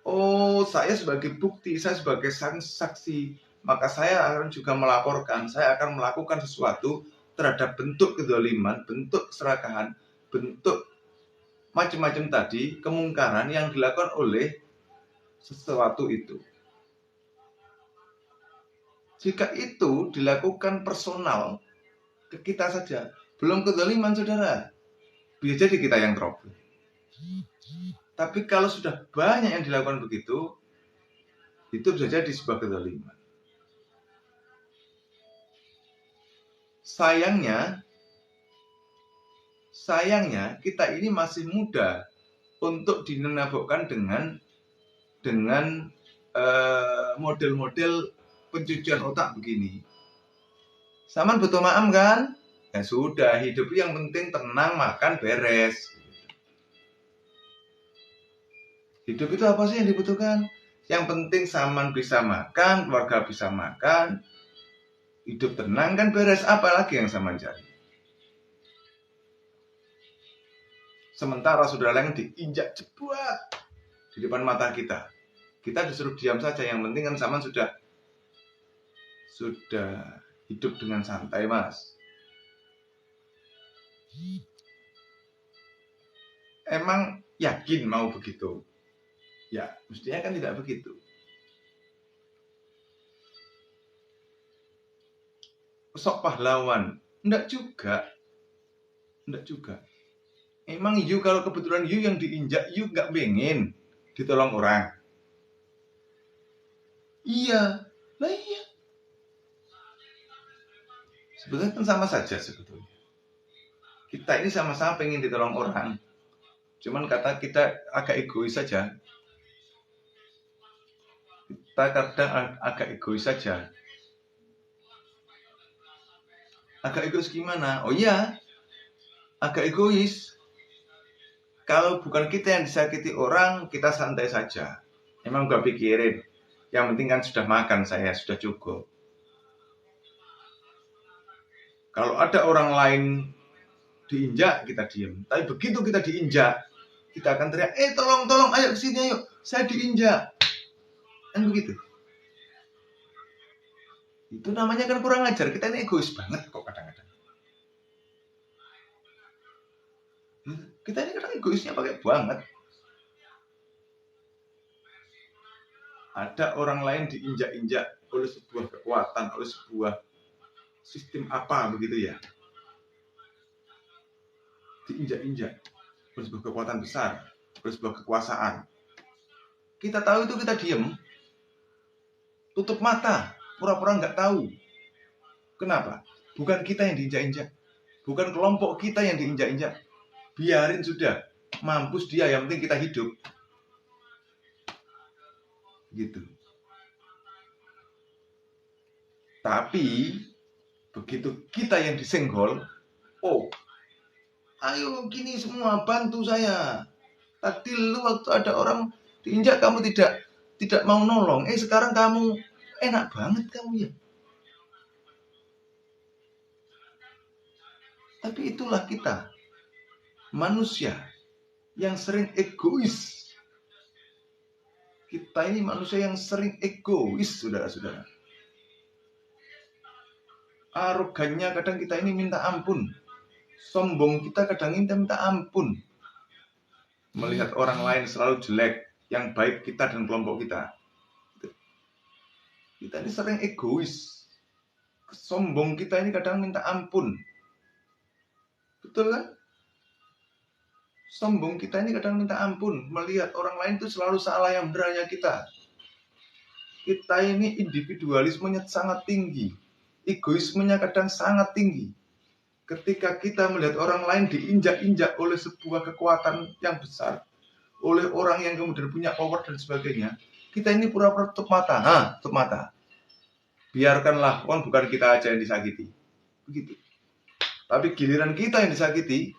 Oh, saya sebagai bukti, saya sebagai saksi, maka saya akan juga melaporkan, saya akan melakukan sesuatu terhadap bentuk kedzaliman, bentuk keserakahan, bentuk macam-macam tadi, kemungkaran yang dilakukan oleh sesuatu itu. Jika itu dilakukan personal ke kita saja, belum kezaliman saudara, bisa jadi kita yang trouble. Tapi kalau sudah banyak yang dilakukan begitu, itu bisa jadi sebuah kezaliman. Sayangnya kita ini masih muda untuk dinabokkan dengan model-model pencucian otak begini. Saman butuh maaf kan? Ya sudah, hidup yang penting tenang, makan, beres. Hidup itu apa sih yang dibutuhkan? Yang penting Saman bisa makan, keluarga bisa makan, hidup tenang kan beres. Apalagi yang Saman cari? Sementara saudara yang diinjak cepat di depan mata kita. Kita disuruh diam saja, yang penting kan Saman sudah hidup dengan santai, Mas. Emang yakin mau begitu? Ya, mestinya kan tidak begitu. Sok pahlawan? Enggak juga. Emang you kalau kebetulan you yang diinjak, you nggak pengen ditolong orang? Iya, lah iya. Sebetulnya kan sama saja sebetulnya. Kita ini sama-sama pengen ditolong orang. Cuman kata kita agak egois saja. Kita kadang agak egois saja. Agak egois gimana? Oh iya, agak egois. Kalau bukan kita yang disakiti orang, kita santai saja. Emang gak pikirin. Yang penting kan sudah makan saya, sudah cukup. Kalau ada orang lain diinjak, kita diem. Tapi begitu kita diinjak, kita akan teriak, tolong, ayo kesini, ayo. Saya diinjak. Kan begitu. Itu namanya kan kurang ajar. Kita ini egois banget kok kadang-kadang. Kita ini kadang egoisnya pakai banget. Ada orang lain diinjak-injak oleh sebuah kekuatan, oleh sebuah sistem apa begitu ya. Diinjak-injak oleh sebuah kekuatan besar, oleh sebuah kekuasaan. Kita tahu itu, kita diem. Tutup mata, pura-pura nggak tahu. Kenapa? Bukan kita yang diinjak-injak. Bukan kelompok kita yang diinjak-injak. Biarin sudah, mampus dia, yang penting kita hidup. Gitu. Tapi begitu kita yang disenggol, ayo gini semua bantu saya. Tadi lu waktu ada orang diinjak kamu tidak mau nolong. Sekarang kamu enak banget kamu ya. Tapi itulah kita, manusia yang sering egois. Kita ini manusia yang sering egois, saudara-saudara. Arogannya kadang kita ini minta ampun. Sombong kita kadang minta ampun. Melihat orang lain selalu jelek, yang baik kita dan kelompok kita. Kita ini sering egois. Sombong kita ini kadang minta ampun. Betul kan? Sombong kita ini kadang minta ampun. Melihat orang lain itu selalu salah, yang benernya kita. Kita ini individualismenya sangat tinggi. Egoismenya kadang sangat tinggi. Ketika kita melihat orang lain diinjak-injak oleh sebuah kekuatan yang besar, oleh orang yang kemudian punya power dan sebagainya, kita ini pura-pura tutup mata. Tutup mata. Biarkanlah, bukan kita aja yang disakiti. Begitu. Tapi giliran kita yang disakiti,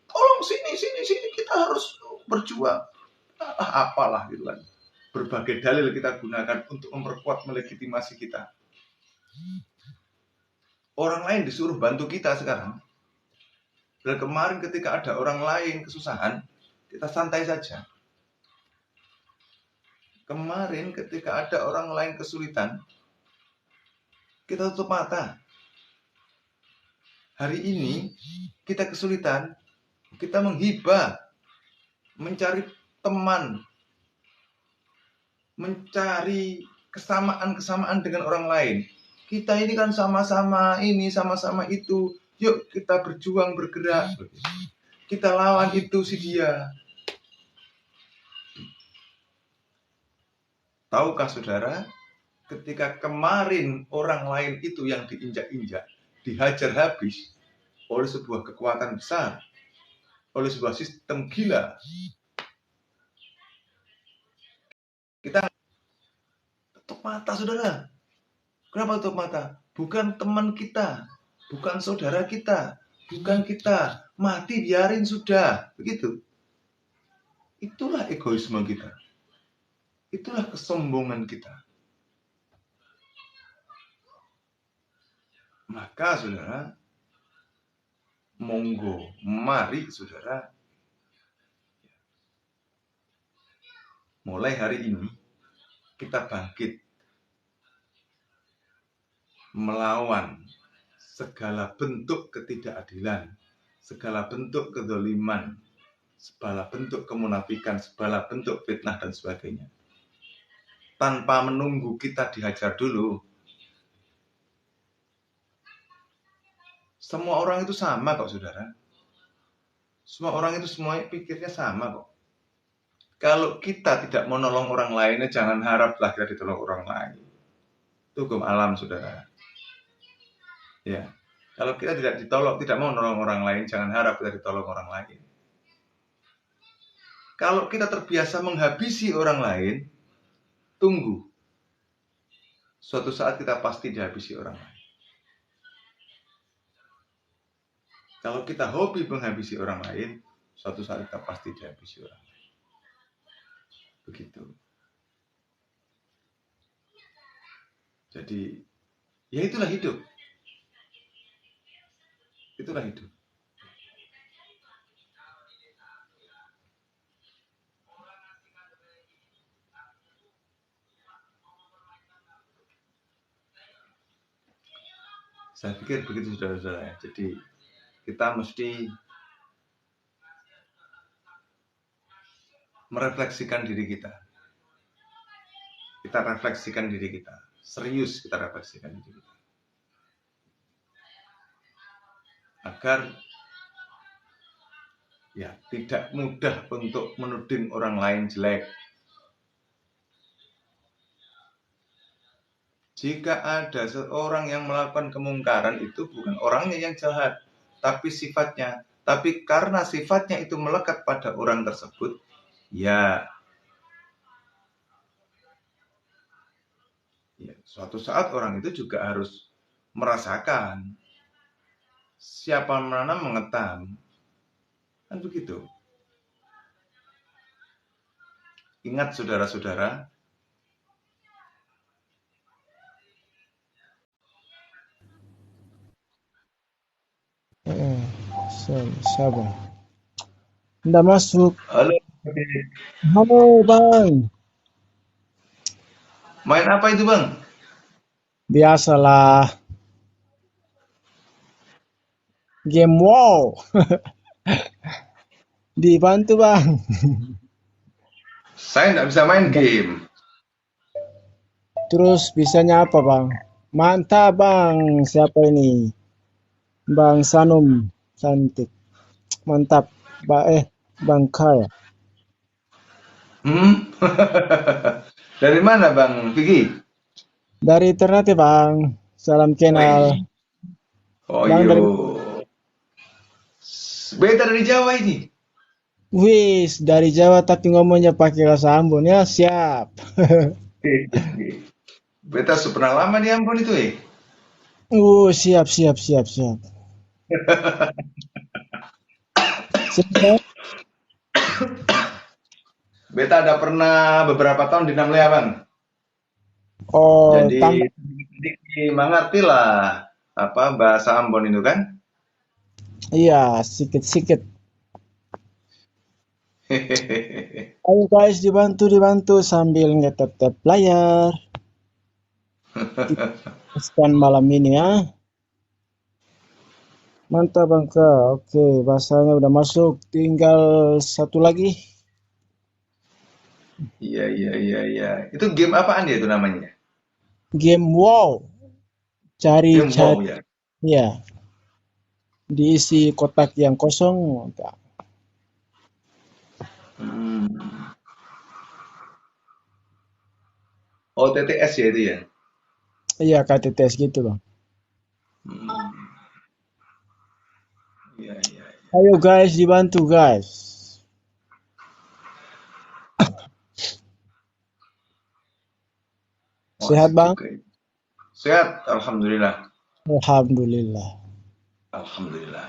tolong sini, kita harus berjuang. Apalah gitu kan. Berbagai dalil kita gunakan untuk memperkuat melegitimasi kita. Orang lain disuruh bantu kita sekarang. Dan kemarin ketika ada orang lain kesusahan, kita santai saja. Kemarin ketika ada orang lain kesulitan, kita tutup mata. Hari ini kita kesulitan, kita menghibah, mencari teman, mencari kesamaan-kesamaan dengan orang lain. Kita ini kan sama-sama ini, sama-sama itu. Yuk kita berjuang, bergerak. Kita lawan itu si dia. Tahukah saudara, ketika kemarin orang lain itu yang diinjak-injak, dihajar habis oleh sebuah kekuatan besar, oleh sebuah sistem gila, kita tutup mata, saudara. Kenapa tutup mata? Bukan teman kita, bukan saudara kita, bukan kita. Mati biarin sudah, begitu. Itulah egoisme kita. Itulah kesombongan kita. Maka saudara, monggo, mari saudara, mulai hari ini kita bangkit melawan segala bentuk ketidakadilan, segala bentuk kedzaliman, segala bentuk kemunafikan, segala bentuk fitnah dan sebagainya. Tanpa menunggu kita dihajar dulu. Semua orang itu sama kok, saudara. Semua orang itu semuanya pikirnya sama kok. Kalau kita tidak mau nolong orang lain, jangan haraplah kita ditolong orang lain. Itu hukum alam, saudara. Ya, kalau kita tidak mau nolong orang lain, jangan harap kita ditolong orang lain. Kalau kita terbiasa menghabisi orang lain, tunggu. Suatu saat kita pasti dihabisi orang lain. Kalau kita hobi menghabisi orang lain, suatu saat kita pasti dihabisi orang lain. Begitu. Jadi, ya itulah hidup. Itulah hidup. Saya pikir begitu, saudara-saudara. Jadi, kita mesti merefleksikan diri kita. Kita refleksikan diri kita. Serius kita refleksikan diri kita. Agar ya tidak mudah untuk menuding orang lain jelek. Jika ada seorang yang melakukan kemungkaran, itu bukan orangnya yang jahat, tapi sifatnya. Tapi karena sifatnya itu melekat pada orang tersebut, ya suatu saat orang itu juga harus merasakan siapa menanam mengetam. Kan begitu. Ingat saudara-saudara, sabar. Nggak masuk. halo, Halo bang. main apa itu bang? Biasalah. Game wow. Dibantu bang. Saya nggak bisa main game. Terus bisanya apa bang? Mantap bang. Siapa ini? Bang Sanum. Cantik. Mantap. Bang Kaya. Dari mana bang Vicky? Dari Ternate bang. Salam kenal. Oh Bang iya. Beta dari Jawa ini. Wis dari Jawa tapi ngomongnya pakai bahasa Ambon ya, siap. Beta pernah lama di Ambon itu Siap. Siap. Beta ada pernah beberapa tahun di Namlea bang. Oh, Jadi mengerti lah apa bahasa Ambon itu kan? iya, sedikit. Ayo guys, dibantu sambil ngetep layar. Scan malam ini ya. Mantap Bangka. Oke, bahasanya udah masuk. Tinggal satu lagi. Iya, iya, iya, iya. Itu game apaan ya itu namanya? Game wow. Game Cari-cari. WoW ya. Ya, diisi kotak yang kosong. Hmm. Oh, TTS ya itu ya. Iya, KTTS gitu Bang. Hmm. Iya, iya. Ayo guys, dibantu guys. Oh, Sehat asik Bang? juga itu. Sehat, alhamdulillah. Alhamdulillah. Alhamdulillah.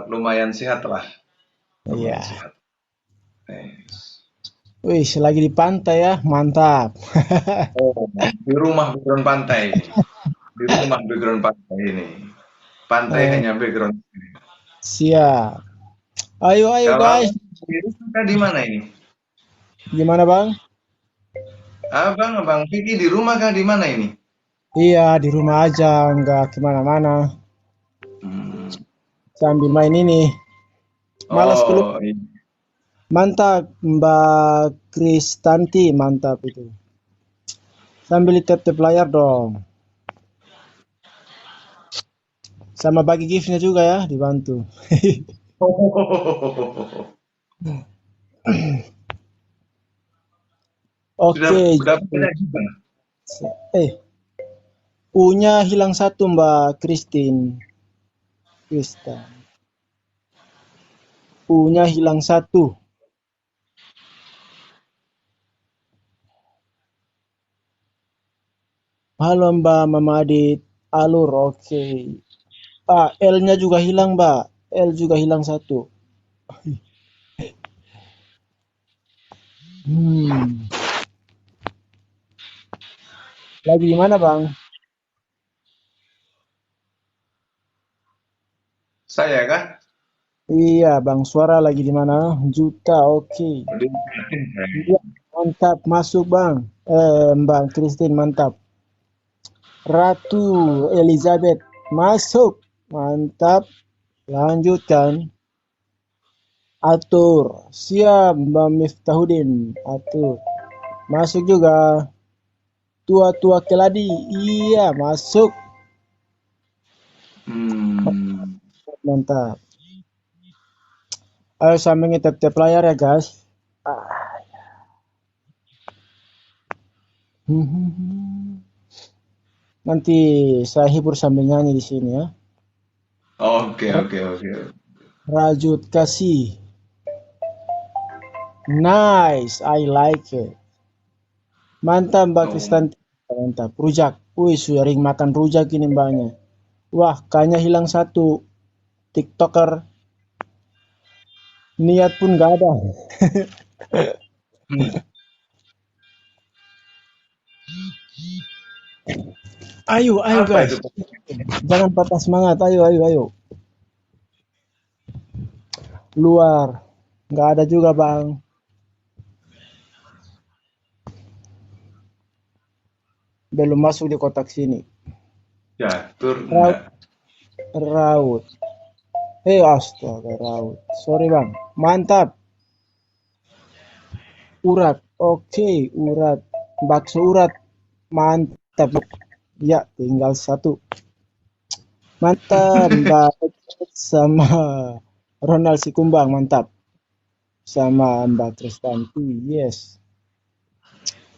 Lumayan sehat lah. Lumayan Iya. sehat. Nice. Wih, lagi di pantai ya, mantap. Oh, di rumah background pantai ini. Di rumah background pantai ini. Pantai Oh, hanya background. siap. Ayo Kalau guys. abang sendiri suka di mana ini? Gimana Bang? Abang Vicky di rumah kah di mana ini? Iya, di rumah aja, nggak kemana-mana. Hmm. Sambil main ini. Malas keluar. Oh, iya. Mantap, Mbak Kristanti, mantap itu. Sambil tap-tap layar dong. Sama bagi giftnya juga ya, dibantu. Sudah Oke, udah banyak juga. eh, U-nya hilang satu Mbak Krista. U-nya hilang satu. Halo Mbak Mama Adit, alur, oke. Ah, L-nya juga hilang Mbak. L juga hilang satu. Hmm, lagi di mana Bang? Saya kah? Iya Bang, suara lagi di mana? Juta, oke. Iya, mantap, masuk Bang. Mbak Christine, mantap. Ratu Elizabeth, masuk. Mantap, lanjutkan. Atur, siap Mbak Miftahudin. Atur, masuk juga. Tua-tua keladi, iya masuk. Hmm. Mantap. Ayo sambil ngetep-tep layar ya guys. Nanti saya hibur sambil nyanyi di sini ya. Oke, oke, oke. Rajut kasih. Nice, I like it. Mantap Mbak Oh. Kristanti. Mantap. Rujak. Wih, sering makan rujak ini mbaknya. Wah, kayaknya hilang satu. TikToker. Niat pun gak ada. Hmm. Ayo Apa guys. itu? Jangan patah semangat. Ayo. Luar. Gak ada juga bang. Belum masuk di kotak sini. Catur Raut. enggak. Raut. Astaga raut. Sorry bang. Mantap. Urat. Oke, urat. Bakso urat. Mantap. Ya, tinggal satu. Mantap, Mbak sama Ronald Sikumbang, mantap. Sama Mbak Kristanti, yes.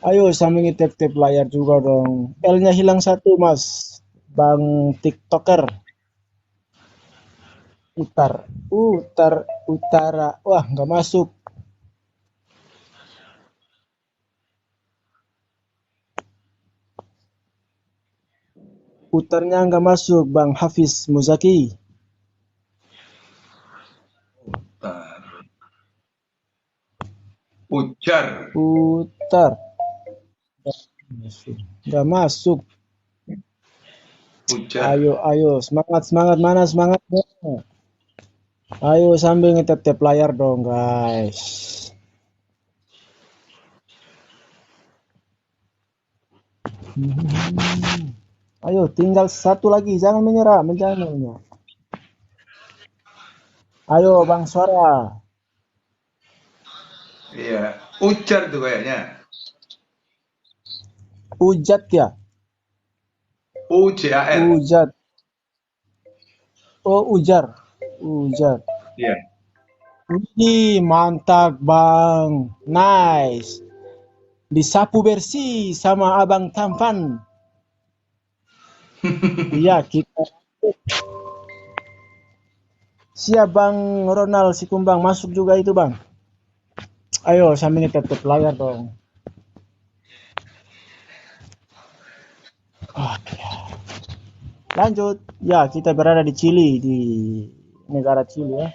Ayo sambil ngetip-tip layar juga dong. L-nya hilang satu, Mas. Bang TikToker. Utara. Wah, nggak masuk. Utarnya nggak masuk, Bang Hafiz Muzaki. Bentar. Ujar. Utar. Nggak masuk. Ujar. Ayo. Semangat. Mana semangatnya? Ayo sambil ngetep-tep layar dong, guys. Ayo, tinggal satu lagi. Jangan menyerah. Ayo Bang Suara. Iya, ujar tuh kayaknya. Ujat ya? UJAR. Ujat. Oh, ujar. Ujar. Iya. Wih, mantap Bang. Nice. Disapu bersih sama Abang Tampan. Iya, kita siap Bang Ronald Sikumbang masuk juga itu Bang. Ayo sambil tetap layar dong. Ah, lanjut. Ya, kita berada di Chili, di negara Chili ya.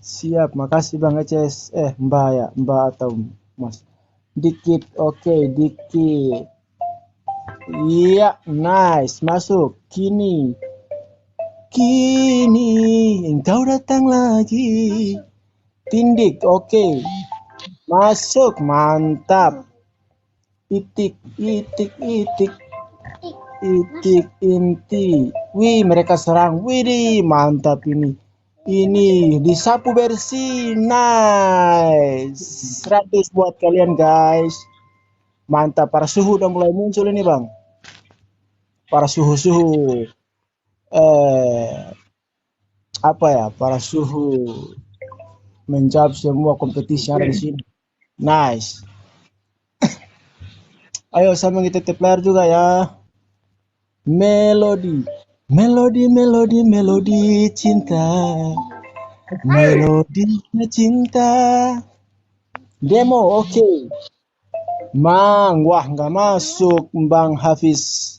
Siap, makasih Bang Eces. Mbak ya, Mbak atau Mas. Dikit, oke, dikit. Iya, nice, masuk. Kini engkau datang lagi. Tindik, oke. Masuk, mantap. Itik, itik, itik. Itik, inti. Wih, mereka serang. Widih, mantap ini. Ini disapu bersih. Nice. 100 buat kalian guys. Mantap, para suhu udah mulai muncul ini Bang. Para suhu-suhu apa ya? Para suhu menjawab semua kompetisi yang ada di sini. Nice. Ayo sama kita player juga ya. Melodi, melodi, melodi, melodi cinta. Melodi cinta. Demo oke. Mang, wah nggak masuk Bang Hafiz.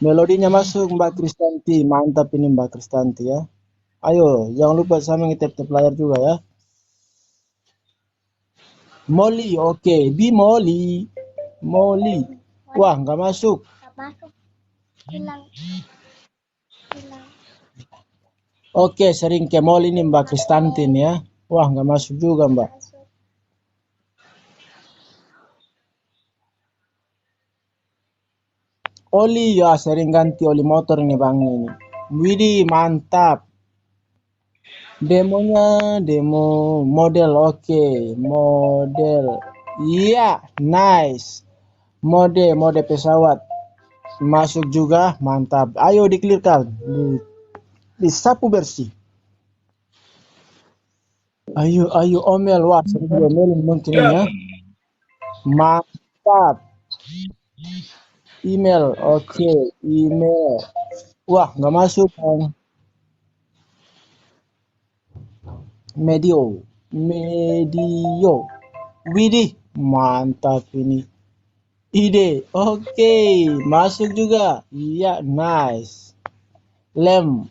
Melodinya masuk Mbak Kristanti. Mantap ini Mbak Kristanti ya. Ayo, jangan lupa sama ngetep-tep layar juga ya. Molly, oke. Bi Molly. Molly. Wah, nggak masuk. Hilang. Oke, sering ke mall ini Mbak Kristantin ya. Wah, nggak masuk juga Mbak. Oli ya, sering ganti oli motor ini Bang ini. Widih, mantap. Demonya, demo model, oke. Model. Iya, nice. Mode pesawat. Masuk juga, mantap. Ayo diklirkan. Disapu bersih. Ayo omel. Wah, sering diomelin mungkin ini ya. Mantap. Email, oke. Email. Wah, nggak masuk Bang. Medio. Widih, mantap ini. Ide, oke. Masuk juga. Iya, nice. Lem.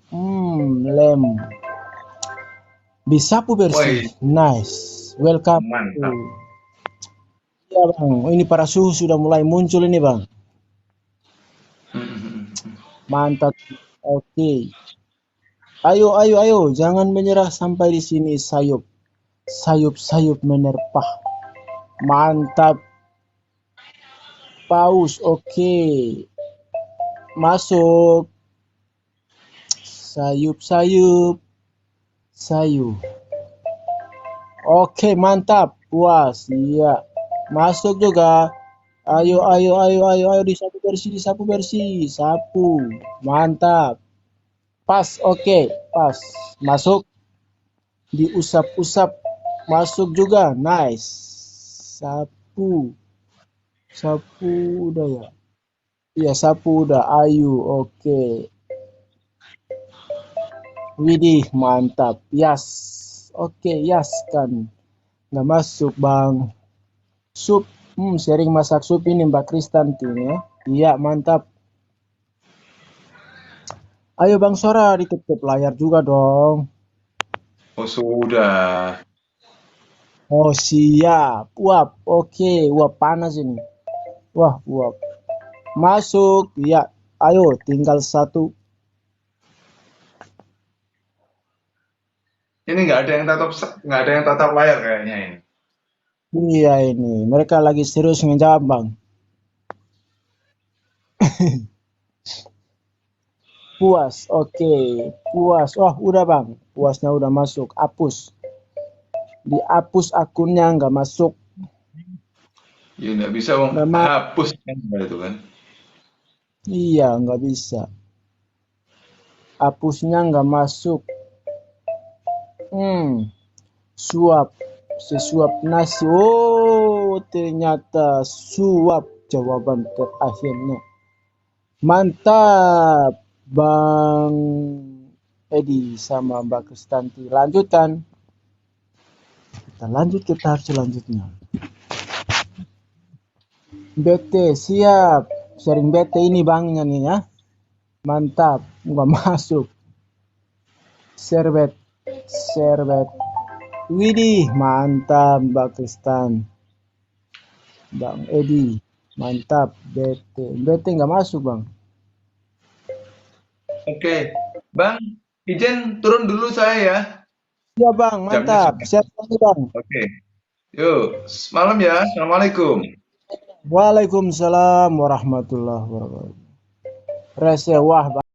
Disapu bersih. Woi, Nice. Welcome. mantap. Ya Bang, ini para suhu sudah mulai muncul ini Bang. Mantap. Oke. Ayo. Jangan menyerah sampai di sini sayup. Sayup menerpah. Mantap. Paus. Oke. Masuk. Sayup. Oke, mantap. Puas. Iya. Masuk juga. Ayo. Disapu bersih. Sapu. Mantap. Pas. Oke. Pas. Masuk. Diusap-usap. Masuk juga. Nice. Sapu udah ya. Iya, sapu udah. Ayu. Oke. Widih, mantap. Yas. Oke, yas kan. Nggak masuk, Bang. Sup. Sering masak sup ini Mbak Kristanti ya. Iya, mantap. Ayo Bang Sora, ditutup layar juga dong. Oh, sudah. Oh, siap. Uap. Oke, uap panas ini. Wah, uap. Masuk. Ya, ayo tinggal satu. Ini nggak ada yang tatap layar kayaknya ini. Iya ini. Mereka lagi serius ngejawab Bang. Puas, oke. Puas. Oh, udah bang. Puasnya udah masuk. Hapus. Dihapus akunnya nggak masuk. Ya nggak bisa Bang. Nggak ma- Hapus kan itu kan. iya, nggak bisa. Hapusnya nggak masuk. Suap. Sesuap nasi. Oh, ternyata suap jawaban terakhirnya. Mantap, Bang Edi sama Mbak Kristanti. Lanjutkan. Kita lanjut ke tahap selanjutnya. BT, siap. Sering BT ini bangnya nih ya. Mantap, nggak masuk. Servet. Widih, mantap Mbak Kristan. Bang Edi, mantap. BT nggak masuk bang. Oke, Bang, izin turun dulu saya ya. Iya bang, Jamnya mantap. sudah. Siap lagi bang. Oke. Yuk, malam ya. Assalamualaikum. Waalaikumsalam warahmatullahi wabarakatuh. Resewah bang.